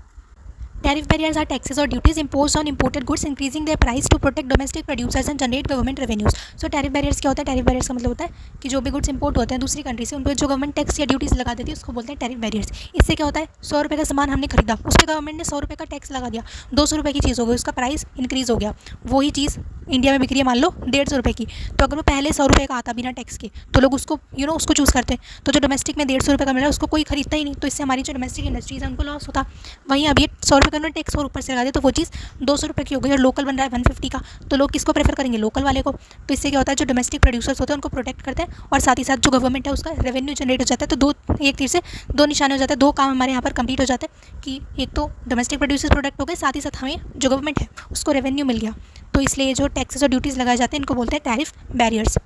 Tariff barriers are taxes or duties imposed on imported goods, increasing their price to protect domestic producers and generate government revenues. So tariff barriers क्या होता है? tariff barriers का मतलब होता है कि जो भी गुड्स इंपोर्ट होते हैं दूसरी कंट्री से, उन पर जो गवर्नमेंट टैक्स या ड्यूटीज़ लगा देती है उसको बोलते हैं टैरिफ बैरियर्स. इससे क्या होता है? 100 रुपये का सामान हमने खरीदा, उस पर गवर्नमेंट ने 100 रुपये का टैक्स लगा दिया, 200 रुपये की चीज़ हो गई, उसका प्राइस इंक्रीज़ हो गया. वही चीज़ इंडिया में बिक रही है मान लो 150 रुपये की, तो अगर वो पहले 100 रुपये का आता बिना टैक्स के, तो लोग उसको उसको चूज़ करते हैं. तो जो डोमेस्टिक में 150 रुपये का मिल रहा है उसको कोई खरीदता ही नहीं, तो इससे हमारी जो डोमेस्टिक इंडस्ट्रीज़ है उनको लॉस होता. वहीं अब ये 100 रुपये का उन्होंने टैक्स और ऊपर से लगा दिया, तो वो चीज़ 200 रुपये की हो गई और लोकल बन रहा है 150 का, तो लोग किसको प्रेफर करेंगे? लोकल वाले को. तो इससे क्या होता है? जो डोमेस्टिक प्रोड्यूसर्स होते हैं उनको प्रोटेक्ट करते हैं और साथ ही साथ जो गवर्नमेंट है उसका रेवेन्यू जनरेट हो जाता है. तो एक तीर से दो निशाने हो जाते हैं, दो काम हमारे यहाँ पर कंप्लीट हो जाते हैं कि एक तो डोमेस्टिक प्रोड्यूसर्स प्रोडक्ट हो गए, साथ ही साथ हमें जो गवर्नमेंट है उसको रेवेन्यू मिल गया. तो इसलिए जो टैक्सेस और ड्यूटीज़ लगाए जाते हैं इनको बोलते हैं टैरिफ बैरियर्स.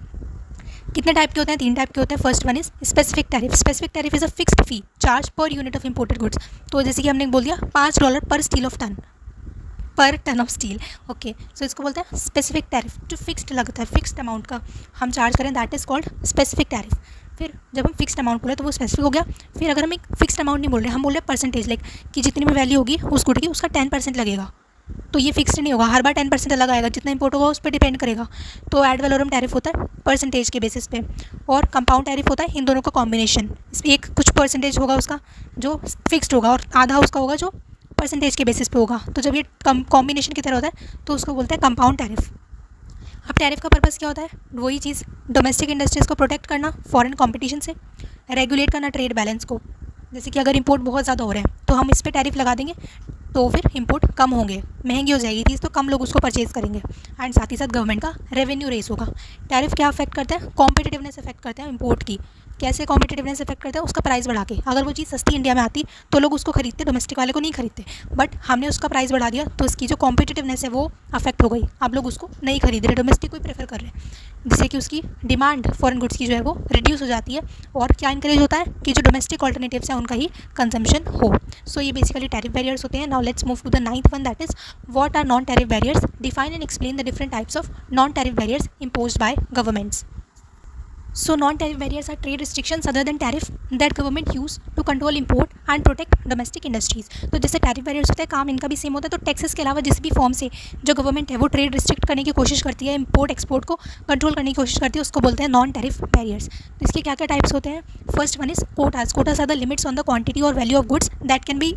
कितने टाइप के होते हैं? 3 टाइप के होते हैं. First one is specific tariff. Specific tariff is a fixed fee charge per unit of imported goods. तो जैसे कि हमने बोल दिया $5 पर टन ऑफ स्टील. ओके, सो इसको बोलते हैं स्पेसिफिक टैरिफ. जो फिक्स्ड लगता है, फिक्स्ड अमाउंट का हम चार्ज करें, that is called specific tariff. फिर जब हम फिक्स्ड अमाउंट बोले तो वो स्पेसिफिक हो गया। फिर अगर हम एक फिक्स्ड अमाउंट नहीं बोल रहे, हम बोल रहे हैं परसेंटेज, लाइक कि जितनी भी वैल्यू होगी उस गुड की उसका 10% लगेगा, तो ये फिक्स्ड नहीं होगा, हर बार 10% अलग आएगा, जितना इंपोर्ट होगा उस पर डिपेंड करेगा। तो एड वैलोरम टैरिफ होता है परसेंटेज के बेसिस पे, और कंपाउंड टैरिफ होता है इन दोनों का कॉम्बिनेशन। इसमें एक कुछ परसेंटेज होगा उसका जो फिक्स्ड होगा और आधा उसका होगा जो परसेंटेज के बेसिस पे होगा। तो जब ये कॉम्बिनेशन की तरह होता है तो उसको बोलते हैं कंपाउंड टैरिफ। अब टैरिफ का पर्पज़ क्या होता है? वही चीज़, डोमेस्टिक इंडस्ट्रीज़ को प्रोटेक्ट करना फॉरेन कंपटीशन से, रेगुलेट करना ट्रेड बैलेंस को। जैसे कि अगर इंपोर्ट बहुत ज़्यादा हो रहे हैं तो हम इस पर टैरिफ लगा देंगे तो फिर इंपोर्ट कम होंगे, महंगी हो जाएगी चीज़ तो कम लोग उसको परचेज़ करेंगे, एंड साथ ही साथ गवर्नमेंट का रेवेन्यू रेस होगा। टैरिफ क्या अफेक्ट करते हैं? कॉम्पिटिटिवनेस अफेक्ट करते हैं इंपोर्ट की। कैसे कॉम्पिटिटिवनेस अफेक्ट करता है? उसका प्राइस बढ़ा के। अगर वो चीज़ सस्ती इंडिया में आती तो लोग उसको खरीदते, डोमेस्टिक वाले को नहीं खरीदते, बट हमने उसका प्राइस बढ़ा दिया तो उसकी जो कॉम्पिटिटिवनेस है वो अफेक्ट हो गई। अब लोग उसको नहीं खरीद रहे, डोमेस्टिक को ही प्रेफर कर रहे हैं, जिससे कि उसकी डिमांड फॉरेन गुड्स की जो है वो रिड्यूस हो जाती है। और क्या इंकरेज होता है कि जो डोमेस्टिक ऑल्टरनेटिव्स हैं उनका ही कंजम्पशन हो। सो ये बेसिकली टैरिफ बैरियर्स होते हैं। Now let's move to the 9th one, that is what are non tariff barriers, define and explain the different types of non tariff barriers imposed by governments. So non-tariff barriers are trade restrictions other than tariff that government use to control import and protect domestic industries. तो जैसे tariff barriers होते हैं, काम इनका भी same होता है। तो टैक्सेस के अलावा जिस भी फॉर्म से जो गवर्नमेंट है वो ट्रेड रिस्ट्रिक्ट करने की कोशिश करती है, इंपोर्ट एक्सपोर्ट को कंट्रोल करने की कोशिश करती है, उसको बोलते हैं नॉन टैरिफ बैरियर्स। तो इसके क्या क्या टाइप्स होते हैं? First one is quotas. Quotas are the limits on the quantity और value of goods that can be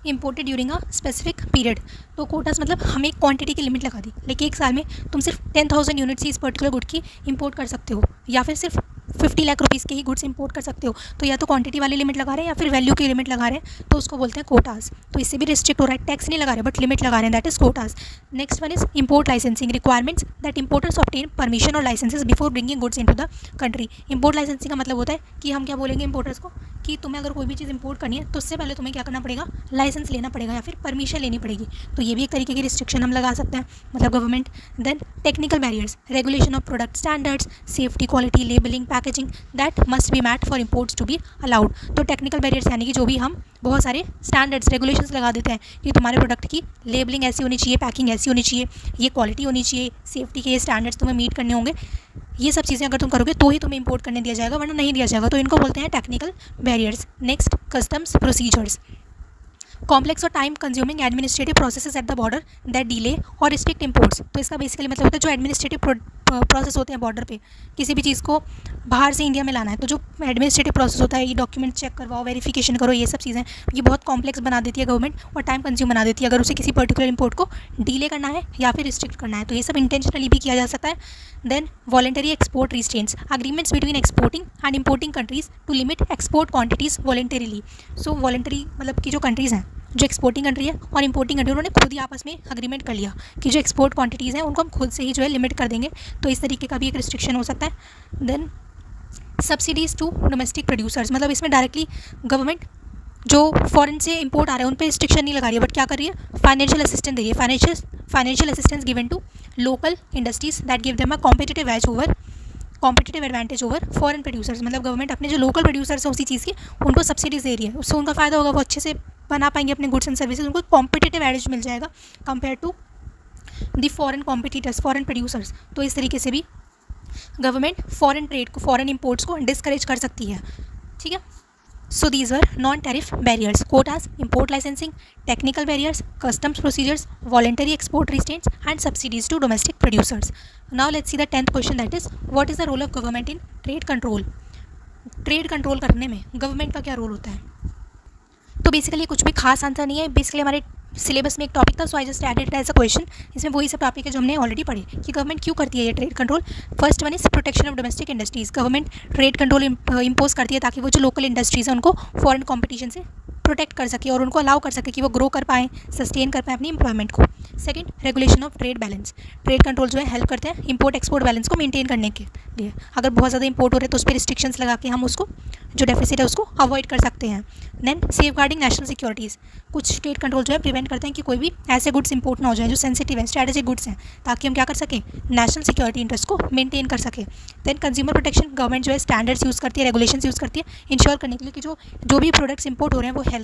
imported during a specific period. तो कोटास मतलब हमें एक क्वांटिटी की लिमिट लगा दी, लेकिन एक साल में तुम सिर्फ 10,000 यूनिट्स ही इस पर्टिकुलर गुड की इंपोर्ट कर सकते हो, या फिर सिर्फ 50 लाख रुपीज़ के ही गुड्स इंपोर्ट कर सकते हो। तो या तो क्वांटिटी वाली लिमिट लगा रहे हैं या फिर वैल्यू की लिमिट लगा रहे हैं, तो उसको बोलते हैं कोटास। तो इससे भी रिस्ट्रिक्ट हो रहा है, टैक्स नहीं लगा रहे बट लिमिट लगा रहे हैं, that is quotas. Next one is import licensing, requirements that importers obtain permission और licences before bringing goods into the country. Import licensing का मतलब होता है कि हम क्या बोलेंगे इंपोर्टर्स को कि तुम्हें अगर कोई भी चीज़ इंपोर्ट करनी है तो उससे पहले तुम्हें क्या करना पड़ेगा? लाइसेंस लेना पड़ेगा या फिर परमिशन लेनी पड़ेगी। तो ये भी एक तरीके की रिस्ट्रिक्शन हम लगा सकते हैं, मतलब government. Then technical barriers, regulation of product standards, safety, quality, labelling, packaging that must be met for imports to be allowed. तो टेक्निकल बैरियर्स यानी कि जो भी हम बहुत सारे स्टैंडर्ड्स, रेगुलेशंस लगा देते हैं कि तुम्हारे प्रोडक्ट की लेबलिंग ऐसी होनी चाहिए, पैकिंग ऐसी होनी चाहिए, ये क्वालिटी होनी चाहिए, सेफ्टी के ये स्टैंडर्ड्स तुम्हें मीट करने होंगे। ये सब चीज़ें अगर तुम करोगे तो ही तुम्हें इंपोर्ट करने दिया जाएगा, वरना नहीं दिया जाएगा। तो इनको बोलते हैं technical barriers. Next, customs procedures, complex और time consuming administrative processes at the border that delay और रिस्ट्रिक्ट इंपोर्ट्स। तो इसका बेसिकली मतलब होता है जो एडमिनिस्ट्रेटिव प्रोसेस होते हैं बॉर्डर पे, किसी भी चीज़ को बाहर से इंडिया में लाना है तो जो एडमिनिस्ट्रेटिव प्रोसेस होता है, ये डॉक्यूमेंट चेक करवाओ, वेरिफिकेशन करो, ये सब चीज़ें ये बहुत कॉम्प्लेक्स बना देती है गवर्नमेंट और टाइम कंज्यूम बना देती है अगर उसे किसी पर्टिकुलर इंपोर्ट को डिले करना है या फिर रिस्ट्रिक्ट करना है। तो ये सब इंटेंशनली भी किया जा सकता है। Then voluntary export restraints, agreements between exporting and importing countries to limit export quantities voluntarily. So voluntary मतलब कि जो कंट्रीज़ हैं, जो एक्सपोर्टिंग कंट्री है और इंपोर्टिंग कंट्री, उन्होंने खुद ही आपस में अग्रीमेंट कर लिया कि जो एक्सपोर्ट क्वांटिटीज़ हैं उनको हम खुद से ही जो है लिमिट कर देंगे। तो इस तरीके का भी एक रिस्ट्रिक्शन हो सकता है। Then subsidies to domestic producers, मतलब इसमें डायरेक्टली गवर्नमेंट जो फॉरेन से इंपोर्ट आ रहे हैं उन पर रिस्ट्रिक्शन नहीं लगा रही है, बट क्या कर रही है? फाइनेंशियल असिस्टेंस दे रही है, financial assistance given to local industries that give them a competitive advantage over foreign producers. मतलब गवर्नमेंट अपने जो लोकल प्रोड्यूसर्स हैं उसी चीज़ की उनको सब्सिडीज़ दे रही है, उससे उनका फ़ायदा होगा, वो अच्छे से बना पाएंगे अपने गुड्स एंड सर्विसेज, उनको कॉम्पिटिटिव एडवांटेज मिल जाएगा compare to the foreign competitors, foreign producers. तो इस तरीके से भी गवर्नमेंट फॉरेन ट्रेड को, फॉरेन इंपोर्ट्स को डिस्करेज कर सकती है। ठीक है। So these were non-tariff barriers: quotas, import licensing, technical barriers, customs procedures, voluntary export restraints, and subsidies to domestic producers. Now let's see the 10th question, that is, what is the role of government in trade control? Trade control करने में government का क्या role होता है? तो basically कुछ भी खास आंसर नहीं है, बेसिकली हमारे सिलेबस में एक टॉपिक था, so I just added as a question. इसमें वही सब टॉपिक है जो हमने ऑलरेडी पढ़े कि गवर्नमेंट क्यों करती है ये trade control. First one is protection of domestic industries, government trade control impose करती है ताकि वो जो लोकल इंडस्ट्रीज हैं उनको फॉरेन कॉम्पिटिशन से प्रोटेक्ट कर सके और उनको अलाउ कर सके कि वो ग्रो कर पाएँ, सस्टेन कर पाएँ अपनी एम्प्लॉयमेंट को। Second, regulation of trade balance, trade control जो है हेल्प करते हैं इंपोर्ट एक्सपोर्ट बैलेंस को मेंटेन करने के लिए। अगर बहुत ज़्यादा इंपोर्ट हो रहे हैं तो उस पर रिस्ट्रिक्शंस लगा के हम उसको जो डेफिसिट है उसको अवॉइड कर सकते हैं। Then safeguarding national securities, कुछ स्टेट कंट्रोल जो है प्रिवेंट करते हैं कि कोई भी ऐसे गुड्स इंपोर्ट ना हो जाए जो सेंसिटिव हैं, स्ट्रेटेजिक गुड्स हैं, ताकि हम क्या कर सकें? नेशनल सिक्योरिटी इंटरेस्ट को मेंटेन कर सकें। देन कंज्यूमर प्रोटेक्शन, गवर्नमेंट जो है स्टैंडर्ड्स यूज़ करती है, रेगुलेशंस यूज़ करती है इंश्योर करने के लिए कि जो भी प्रोडक्ट्स इंपोर्ट हो रहे हैं वो हेल्थ,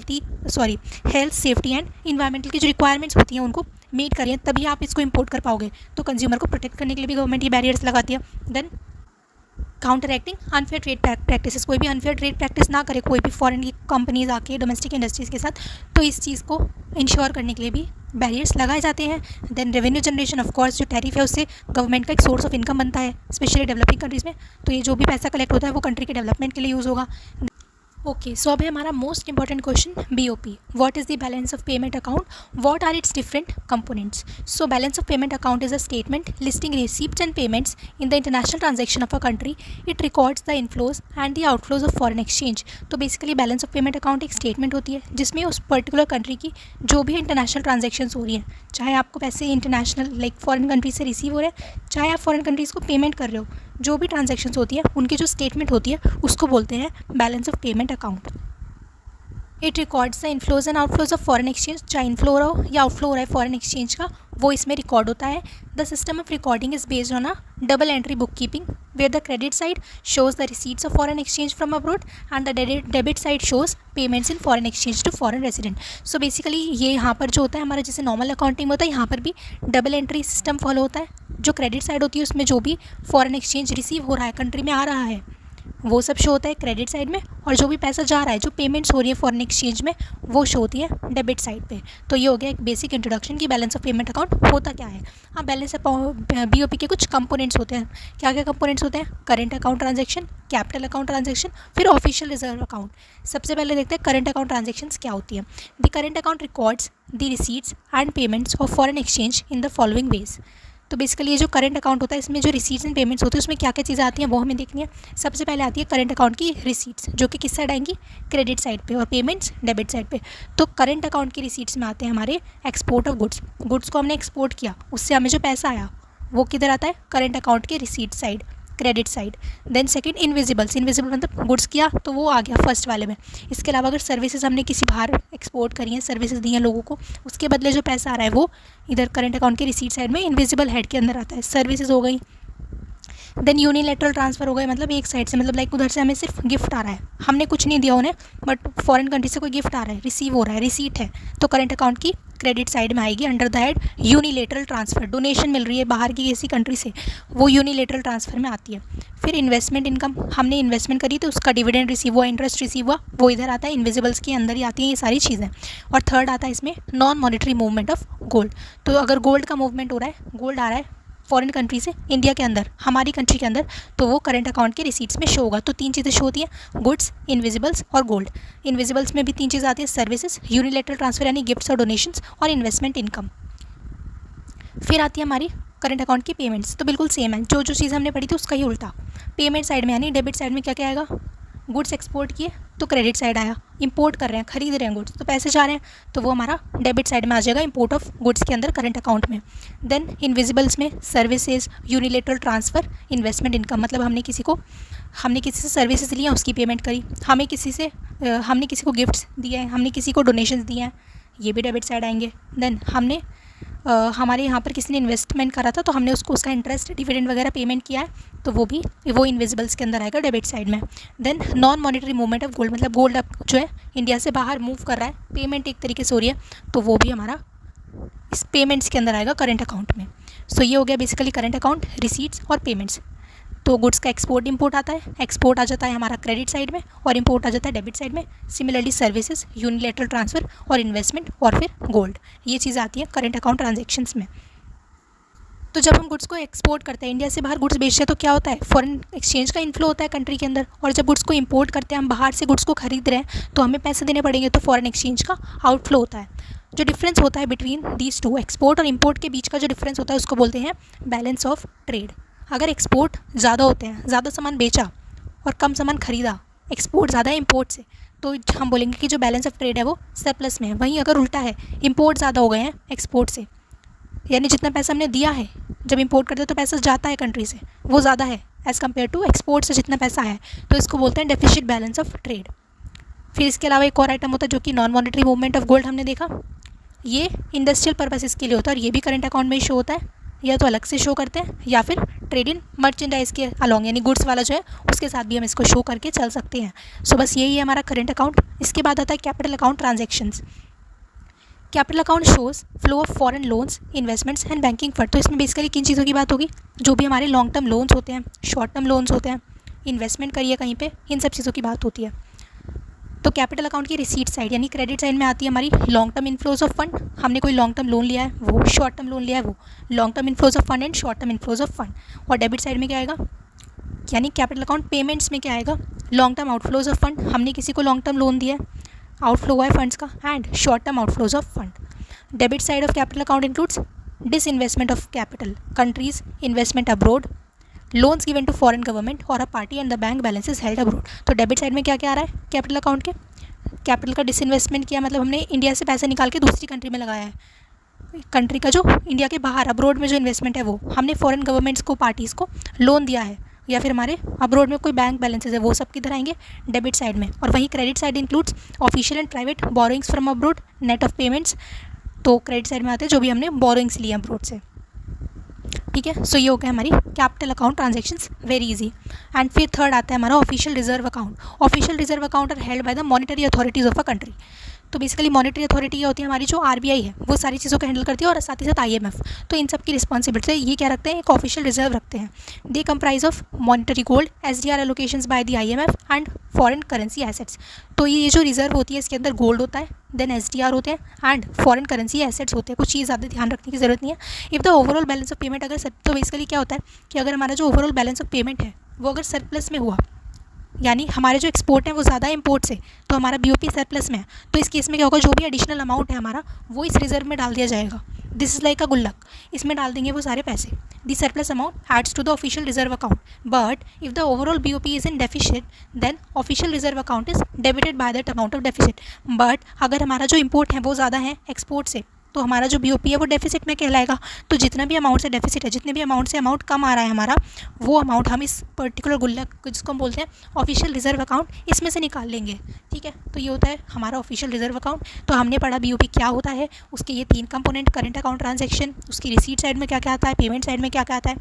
सेफ्टी एंड इन्वायरमेंटल की जो रिक्वायरमेंट्स होती हैं उनको मीट करिए, तभी आप इसको इंपोर्ट कर पाओगे। तो कंज्यूमर को प्रोटेक्ट करने के लिए भी गवर्नमेंट ये बैरियर्स लगाती है। Then counteracting unfair trade practices, कोई भी अनफेयर ट्रेड प्रैक्टिस ना करे कोई भी फॉरेन की कंपनीज आके डोमेस्टिक इंडस्ट्रीज़ के साथ, तो इस चीज़ को इंश्योर करने के लिए भी बैरियर्स लगाए जाते हैं। Then revenue generation, of course जो टैरिफ है उससे गवर्नमेंट का एक सोर्स ऑफ इनकम बनता है, स्पेशली डेवलपिंग कंट्रीज़ में, तो ये जो भी पैसा कलेक्ट होता है वो कंट्री के डेवलपमेंट के लिए यूज़ होगा। ओके, सो अब है हमारा most important question BOP, what is the balance of payment account, what are its different components. So balance of payment account is a statement listing receipts and payments in the international transaction of a country. It records the inflows and the outflows of foreign exchange. तो basically balance of payment account एक statement होती है जिसमें उस particular country की जो भी international transactions हो रही हैं, चाहे आपको पैसे इंटरनेशनल लाइक फॉरेन कंट्री से रिसीव हो रहे हैं, चाहे आप फॉरेन कंट्रीज़ को पेमेंट कर रहे हो, जो भी ट्रांजेक्शन्स होती है उनकी जो स्टेटमेंट होती है उसको बोलते हैं balance of payment account. It records the inflows and outflows of foreign exchange, चाहे इनफ्लो हो रहा हो या आउटफ्लो हो रहा है फॉरेन एक्सचेंज का, वो इसमें रिकॉर्ड होता है। The system of recording is based on a double entry book keeping where the credit side shows the receipts of foreign exchange from abroad and the debit side shows payments in foreign exchange to foreign resident. So basically ये यहाँ पर जो होता है हमारा जैसे normal accounting होता है, यहाँ पर भी डबल एंट्री सिस्टम फॉलो होता है। जो क्रेडिट साइड होती है उसमें जो भी फॉरेन एक्सचेंज रिसीव हो रहा है, कंट्री में आ रहा है, वो सब शो होता है क्रेडिट साइड में, और जो भी पैसा जा रहा है, जो पेमेंट्स हो रही है फॉरेन एक्सचेंज में, वो शो होती है डेबिट साइड पे। तो ये हो गया एक बेसिक इंट्रोडक्शन की बैलेंस ऑफ पेमेंट अकाउंट होता क्या है। हाँ, बैलेंस BOP के कुछ कंपोनेंट्स होते हैं। क्या क्या कंपोनेंट्स होते हैं? Current account transaction, capital account transaction, फिर ऑफिशियल रिजर्व अकाउंट। सबसे पहले देखते हैं करंट अकाउंट ट्रांजेक्शन्स क्या होती है। The current account records the receipts and payments of foreign exchange in the following veg. तो बेसिकली ये जो करंट अकाउंट होता है इसमें जो रिसीट्स एंड पेमेंट्स होते हैं उसमें क्या क्या चीज़ें आती हैं वो हमें देखनी है। सबसे पहले आती है करंट अकाउंट की रिसीट्स, जो कि किस साइड आएंगी? क्रेडिट साइड पे, और पेमेंट्स डेबिट साइड पे। तो करंट अकाउंट की रिसीट्स में आते हैं हमारे एक्सपोर्ट ऑफ गुड्स, गुड्स को हमने एक्सपोर्ट किया, उससे हमें जो पैसा आया वो किधर आता है? करंट अकाउंट के receipt side, credit side. Then second invisibles, invisible मतलब गुड्स किया तो वो आ गया फर्स्ट वाले में। इसके अलावा अगर सर्विसेज हमने किसी बाहर एक्सपोर्ट करी हैं, सर्विसेज दी हैं लोगों को, उसके बदले जो पैसा आ रहा है वो इधर करंट अकाउंट के रिसीट साइड में इनविजिबल हेड के अंदर आता है, सर्विसेज हो गई। देन यूनिलेटरल ट्रांसफ़र हो गए, मतलब एक साइड से, मतलब लाइक उधर से हमें सिर्फ गिफ्ट आ रहा है, हमने कुछ नहीं दिया उन्हें, बट फॉरेन कंट्री से कोई गिफ्ट आ रहा है, रिसीव हो रहा है, रिसीट है, तो करंट अकाउंट की क्रेडिट साइड में आएगी under the head unilateral transfer. Donation मिल रही है बाहर की किसी कंट्री से, वो यूनिलेटरल ट्रांसफ़र में आती है। फिर इन्वेस्टमेंट इनकम, हमने इन्वेस्टमेंट करी तो उसका डिविडेंड रिसीव हुआ, इंटरेस्ट रिसीव हुआ, वो इधर आता है, इनविजिबल्स के अंदर ही आती हैं ये सारी चीज़ें। और थर्ड आता है इसमें non monetary movement of gold. तो अगर गोल्ड का मूवमेंट हो रहा है, गोल्ड आ रहा है फॉरेन कंट्री से इंडिया के अंदर, हमारी कंट्री के अंदर, तो वो करंट अकाउंट के रिसीट्स में शो होगा। तो तीन चीज़ें शो होती हैं, गुड्स, इनविजिबल्स और गोल्ड। इनविजिबल्स में भी तीन चीज़ें आती हैं, सर्विसेज, यूनिलेटरल ट्रांसफर यानी गिफ्ट्स और डोनेशंस, और इन्वेस्टमेंट इनकम। फिर आती है हमारी करंट अकाउंट की पेमेंट्स। तो बिल्कुल सेम है, जो जो चीज़ हमने पढ़ी थी उसका ही उल्टा। पेमेंट साइड में यानी डेबिट साइड में क्या क्या आएगा? गुड्स एक्सपोर्ट किए तो क्रेडिट साइड आया, इंपोर्ट कर रहे हैं, खरीद रहे हैं गुड्स, तो पैसे जा रहे हैं, तो वो हमारा डेबिट साइड में आ जाएगा, इंपोर्ट ऑफ गुड्स के अंदर करंट अकाउंट में। देन इनविजिबल्स में services, unilateral transfer, investment income, मतलब हमने किसी से सर्विसेज लिया, उसकी पेमेंट करी, हमने किसी को गिफ्ट्स दिए हैं, हमने किसी को डोनेशंस दिए हैं, ये भी डेबिट साइड आएंगे। देन हमारे यहाँ पर किसी ने इन्वेस्टमेंट करा था तो हमने उसका इंटरेस्ट, डिविडेंड वगैरह पेमेंट किया है, तो वो इनविजिबल्स के अंदर आएगा, डेबिट साइड में। Then non monetary movement of gold, मतलब गोल्ड जो है इंडिया से बाहर मूव कर रहा है, पेमेंट एक तरीके से हो रही है, तो वो भी हमारा इस पेमेंट्स के अंदर आएगा करंट अकाउंट में। सो ये हो गया बेसिकली करंट अकाउंट, रिसीट्स और पेमेंट्स। तो गुड्स का एक्सपोर्ट इंपोर्ट आता है, एक्सपोर्ट आ जाता है हमारा क्रेडिट साइड में और इंपोर्ट आ जाता है डेबिट साइड में। सिमिलरली सर्विसेज, यूनिलेटरल ट्रांसफ़र और इन्वेस्टमेंट और फिर गोल्ड, ये चीज़ आती है करंट अकाउंट ट्रांजेक्शन्स में। तो जब हम गुड्स को एक्सपोर्ट करते हैं, इंडिया से बाहर गुड्स बेचते हैं, तो क्या होता है? फॉरेन एक्सचेंज का इनफ्लो होता है कंट्री के अंदर, और जब गुड्स को इंपोर्ट करते हैं, हम बाहर से गुड्स को खरीद रहे हैं तो हमें पैसे देने पड़ेंगे, तो फॉरेन एक्सचेंज का आउटफ्लो होता है। जो डिफरेंस होता है बिटवीन दीज टू, एक्सपोर्ट और इंपोर्ट के बीच का जो डिफरेंस होता है उसको बोलते हैं बैलेंस ऑफ ट्रेड। अगर एक्सपोर्ट ज़्यादा होते हैं, ज़्यादा सामान बेचा और कम सामान खरीदा, एक्सपोर्ट ज़्यादा है इंपोर्ट से, तो हम बोलेंगे कि जो बैलेंस ऑफ ट्रेड है वो सरप्लस में है। वहीं अगर उल्टा है, इंपोर्ट ज़्यादा हो गए हैं एक्सपोर्ट से, यानी जितना पैसा हमने दिया है, जब इंपोर्ट करते हैं तो पैसा जाता है कंट्री से, वो ज़्यादा है एज़ कम्पेयर टू एक्सपोर्ट से जितना पैसा है, तो इसको बोलते हैं डेफिसिट बैलेंस ऑफ ट्रेड। फिर इसके अलावा एक और आइटम होता है जो कि non monetary movement of gold हमने देखा, ये इंडस्ट्रियल पर्पसेस के लिए होता है, और ये भी करंट अकाउंट में ही शो होता है, या तो अलग से शो करते हैं या फिर ट्रेड इन मर्चेंडाइज के अलॉन्ग, यानी गुड्स वाला जो है उसके साथ भी हम इसको शो करके चल सकते हैं। सो बस यही है हमारा करंट अकाउंट। इसके बाद आता है capital account transactions. Capital account shows flow of foreign loans, investments and banking fund. तो इसमें बेसिकली किन चीज़ों की बात होगी? जो भी हमारे लॉन्ग टर्म लोन्स होते हैं, शॉर्ट टर्म लोन्स होते हैं, इन्वेस्टमेंट करी है कहीं पे, इन सब चीज़ों की बात होती है। तो कैपिटल अकाउंट की रिसीट साइड यानी क्रेडिट साइड में आती है हमारी long term inflows of fund, हमने कोई लॉन्ग टर्म लोन लिया है वो, शॉर्ट टर्म लोन लिया है वो, long term inflows of fund and short term inflows of fund. और डेबिट साइड में क्या आएगा, यानी कैपिटल अकाउंट पेमेंट्स में क्या आएगा, long term outflows of fund, हमने किसी को लॉन्ग टर्म लोन दिया है, आउटफ्लो हुआ है फंड्स का, and short term outflows of fund. Debit side of capital account includes disinvestment of capital, countries investment abroad, loans given to foreign government और a party and the bank balances held abroad. तो debit side में क्या क्या आ रहा है capital account के, capital का डिसइन्वेस्टमेंट किया, मतलब हमने इंडिया से पैसे निकाल के दूसरी कंट्री में लगाया है, कंट्री का जो इंडिया के बाहर अब्रोड में जो इन्वेस्टमेंट है वो, हमने फॉरेन गवर्नमेंट्स को, पार्टीज़ को लोन दिया है, या फिर हमारे अब्रोड में कोई बैंक बैलेंसेस है, वो सब किधर आएंगे, डेबिट साइड में। और वहीं credit side includes official and private borrowings from abroad, net of payments, तो क्रेडिट साइड में आते हैं जो भी हमने बोरोइंग्स लिए अब्रोड से। ठीक है, सो ये हो गया हमारी capital account transactions, very easy. And फिर थर्ड आता है हमारा official reserve account. Official reserve account are held by the monetary authorities of a country. तो बेसिकली मॉनिटरी अथॉरिटी ये होती है हमारी जो आरबीआई है, वो सारी चीज़ों को हैंडल करती है, और साथ ही साथ आईएमएफ। तो इन सब की रिस्पॉन्सिबिलिटी ये क्या रखते हैं, एक ऑफिशियल रिजर्व रखते हैं। They comprise of monetary gold, SDR allocations by the IMF and foreign currency assets. तो ये जो रिजर्व होती है इसके अंदर गोल्ड होता है, देन एसडीआर होते हैं एंड फॉरेन करेंसी एसेट्स होते हैं। कुछ चीज़ ज़्यादा ध्यान रखने की जरूरत नहीं है। If the overall balance of payment अगर तो बेसिकली क्या होता है कि अगर हमारा जो ओवरऑल बैलेंस ऑफ पेमेंट है वो अगर सरप्लस में हुआ, यानी हमारे जो एक्सपोर्ट है वो ज़्यादा इंपोर्ट से, तो हमारा बीओपी सरप्लस में है, तो इस केस में क्या होगा, जो भी एडिशनल अमाउंट है हमारा वो इस रिजर्व में डाल दिया जाएगा। दिस इज़ लाइक अ गुल्लक, इसमें डाल देंगे वो सारे पैसे। The surplus amount adds to the official reserve account, but if the overall BOP is in deficit then official reserve account is debited by that amount of deficit. But अगर हमारा जो इंपोर्ट है वो ज़्यादा है एक्सपोर्ट से, तो हमारा जो बीओपी है वो डेफिसिट में कहलाएगा। तो जितना भी अमाउंट से डेफिसिट है, जितने भी अमाउंट से अमाउंट कम आ रहा है हमारा, वो अमाउंट हम इस पर्टिकुलर गुल्लक जिसको हम बोलते हैं ऑफिशियल रिजर्व अकाउंट, इसमें से निकाल लेंगे। ठीक है, तो ये होता है हमारा ऑफिशियल रिजर्व अकाउंट। तो हमने पढ़ा बीओपी क्या होता है, उसके ये 3 कंपोनेंट, करंट अकाउंट ट्रांजेक्शन, उसकी रिसीट साइड में क्या क्या आता है, पेमेंट साइड में क्या क्या आता है,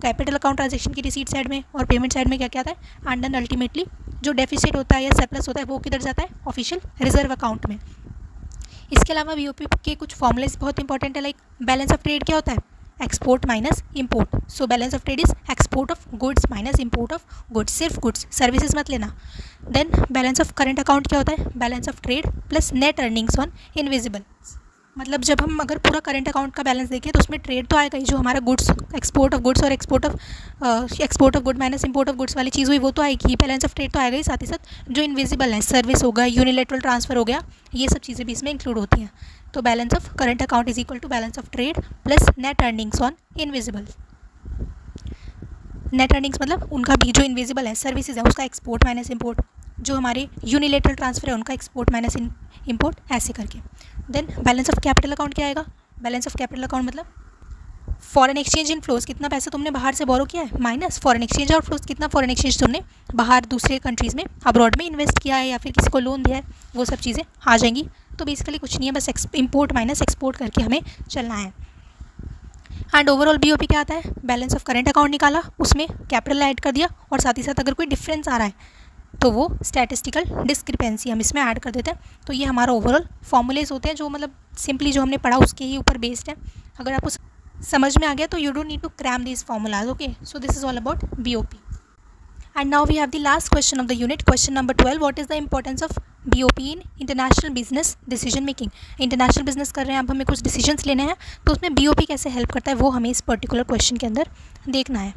कैपिटल अकाउंट ट्रांजेक्शन की रिसीट साइड में और पेमेंट साइड में क्या क्या आता है, एंड देन अल्टीमेटली जो डेफिसिट होता है या सरप्लस होता है वो किधर जाता है, ऑफिशियल रिजर्व अकाउंट में। इसके अलावा बीओपी के कुछ फॉर्मूलेस बहुत इंपॉर्टेंट है, लाइक बैलेंस ऑफ ट्रेड क्या होता है, export minus import. So balance of trade is export of goods minus import of goods, सिर्फ गुड्स, सर्विसेज मत लेना। Then balance of current account क्या होता है, balance of trade plus net earnings on invisible. मतलब जब हम अगर पूरा करंट अकाउंट का बैलेंस देखें तो उसमें ट्रेड तो आएगा ही, जो हमारा गुड्स, एक्सपोर्ट ऑफ गुड्स और export of good minus import of goods वाली चीज़ हुई वो तो आएगी, बैलेंस ऑफ ट्रेड तो आएगा ही, साथ ही साथ जो इनविजिबल है, सर्विस हो गया, यूनिलेटरल ट्रांसफर हो गया, ये सब चीज़ें भी इसमें इंक्लूड होती हैं। तो balance of current account is equal to balance of trade plus net earnings on invisible. Net earnings मतलब उनका भी जो इनविजिबल है, सर्विसेज है, उसका एक्सपोर्ट माइनस इंपोर्ट, जो हमारे यूनिलेटरल ट्रांसफर है उनका एक्सपोर्ट माइनस इंपोर्ट, ऐसे करके। Then balance of capital account क्या आएगा, बैलेंस ऑफ कैपिटल अकाउंट मतलब फॉरेन एक्सचेंज इन फ्लोज, कितना पैसा तुमने बाहर से बोरो किया है, minus foreign exchange outflows, कितना फॉरेन एक्सचेंज तुमने बाहर दूसरे कंट्रीज़ में अब्रॉड में इन्वेस्ट किया है या फिर किसी को लोन दिया है, वो सब चीज़ें आ जाएंगी। तो बेसिकली कुछ नहीं है, बस इंपोर्ट माइनस एक्सपोर्ट करके हमें चलना है। एंड ओवरऑल बीओपी क्या आता है, बैलेंस ऑफ करंट अकाउंट निकाला, उसमें कैपिटल ऐड कर दिया, और साथ ही साथ अगर कोई डिफरेंस आ रहा है तो वो स्टैटिस्टिकल डिस्क्रिपेंसी हम इसमें ऐड कर देते हैं। तो ये हमारा ओवरऑल फॉर्मूलेज होते हैं, जो मतलब सिंपली जो हमने पढ़ा उसके ही ऊपर बेस्ड है। अगर आपको समझ में आ गया तो you don't need to cram this formulas, okay. So this is all about BOP. And now we have the last question of the unit, question number 12, what is the importance of BOP in international business decision making. International business कर रहे हैं, अब हमें कुछ decisions लेने हैं, तो उसमें बीओपी कैसे हेल्प करता है वो हमें इस पर्टिकुलर क्वेश्चन के अंदर देखना है।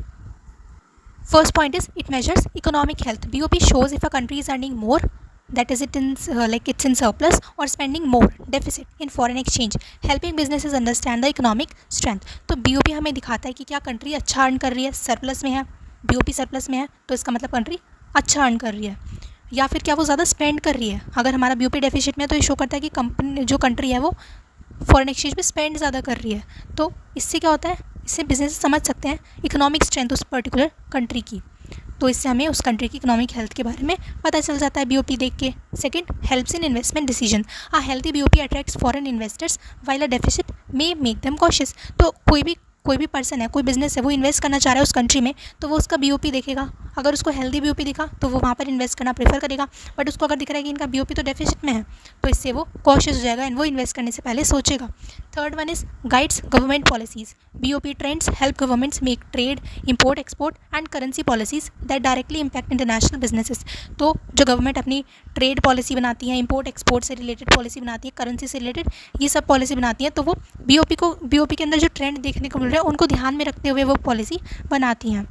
First point is it measures economic health. BOP shows if a country is earning more, that is it in it's in surplus, or spending more deficit in foreign exchange, helping businesses understand the economic strength. तो BOP हमें दिखाता है कि क्या country अच्छा earn कर रही है, सरप्लस में है, BOP सरप्लस में है तो इसका मतलब कंट्री अच्छा अर्न कर रही है, या फिर क्या वो ज़्यादा स्पेंड कर रही है। अगर हमारा BOP डेफिसिट में है तो ये शो करता है कि कंपनी जो कंट्री है वो फॉरेन एक्सचेंज में स्पेंड ज़्यादा कर रही है। तो इससे क्या होता है, इससे बिजनेस समझ सकते हैं इकोनॉमिक स्ट्रेंथ उस पर्टिकुलर कंट्री की, तो इससे हमें उस कंट्री की इकोनॉमिक हेल्थ के बारे में पता चल जाता है बीओपी देख के। Second, helps in investment decision. A healthy BOP attracts foreign investors while a deficit may make them cautious. तो कोई भी कोई भी पर्सन है, कोई बिजनेस है, वो इन्वेस्ट करना चाह रहा है उस कंट्री में, तो वो उसका बीओपी देखेगा। अगर उसको हेल्दी बीओपी दिखा तो वो वहाँ पर इन्वेस्ट करना प्रेफर करेगा, बट उसको अगर दिख रहा है कि इनका बीओपी तो डेफिसिट में है, तो इससे वो कॉशियस हो जाएगा एंड वो इन्वेस्ट करने से पहले सोचेगा। Third one is guides government policies. BOP trends help governments make trade, import, export and currency policies that directly impact international businesses. तो जो गवर्नमेंट अपनी ट्रेड पॉलिसी बनाती है, इंपोर्ट एक्सपोर्ट से रिलेटेड पॉलिसी बनाती है, करेंसी से रिलेटेड ये सब पॉलिसी बनाती है, तो वो बीओपी के अंदर जो ट्रेंड देखने को मिल रहा है उनको ध्यान में रखते हुए वो पॉलिसी बनाती हैं।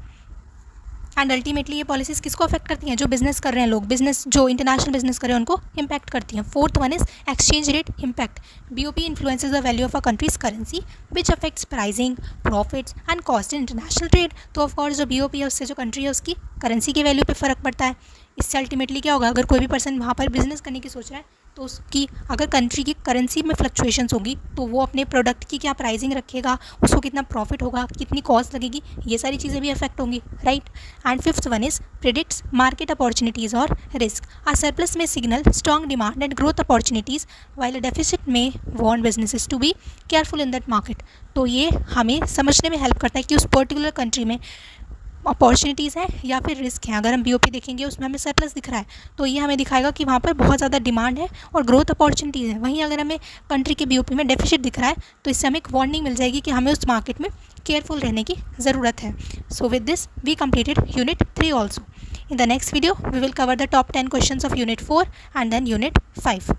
एंड अल्टीमेटली ये पॉलिसीज़ किसको अफेक्ट करती हैं? जो बिजनेस कर रहे हैं लोग, बिजनेस जो इंटरनेशनल बिजनेस कर रहे हैं उनको इम्पैक्ट करती हैं। Fourth one is exchange rate impact. BOP influences the value of a countries currency which affects pricing, profits and cost in international trade. तो ऑफकोर्स जो बीओपी है उससे जो कंट्री है उसकी करेंसी की वैल्यू पे फ़र्क पड़ता है। इससे अल्टीमेटली क्या होगा, अगर कोई भी पर्सन वहाँ पर बिजनेस करने की सोच रहा है तो उसकी अगर कंट्री की करेंसी में फ्लक्चुएशंस होगी तो वो अपने प्रोडक्ट की क्या प्राइसिंग रखेगा, उसको कितना प्रॉफिट होगा, कितनी कॉस्ट लगेगी, ये सारी चीज़ें भी अफेक्ट होंगी, right. And fifth one is predicts market opportunities और रिस्क। अ सरप्लस में signal strong demand and growth opportunities while a deficit में warn businesses to be careful in that market. तो ये हमें समझने में हेल्प करता है कि उस पर्टिकुलर कंट्री में अपॉर्चुनिटीज़ हैं या फिर रिस्क हैं। अगर हम बीओपी देखेंगे उसमें हमें सरप्लस दिख रहा है तो ये हमें दिखाएगा कि वहाँ पर बहुत ज़्यादा डिमांड है और ग्रोथ अपॉर्चुनिटीज़ है। वहीं अगर हमें कंट्री के बीओपी में डेफिसिट दिख रहा है तो इससे हमें एक वार्निंग मिल जाएगी कि हमें उस मार्केट में केयरफुल रहने की ज़रूरत है। So with this we completed Unit 3 also. In the next video we will cover the top 10 questions of Unit 4 and then Unit 5.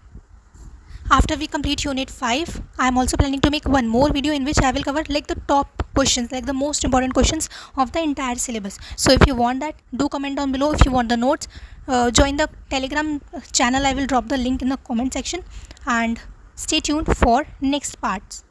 After we complete Unit 5, I am also planning to make one more video in which I will cover like the top questions, like the most important questions of the entire syllabus. So if you want that, do comment down below. If you want the notes, join the Telegram channel. I will drop the link in the comment section and stay tuned for next parts.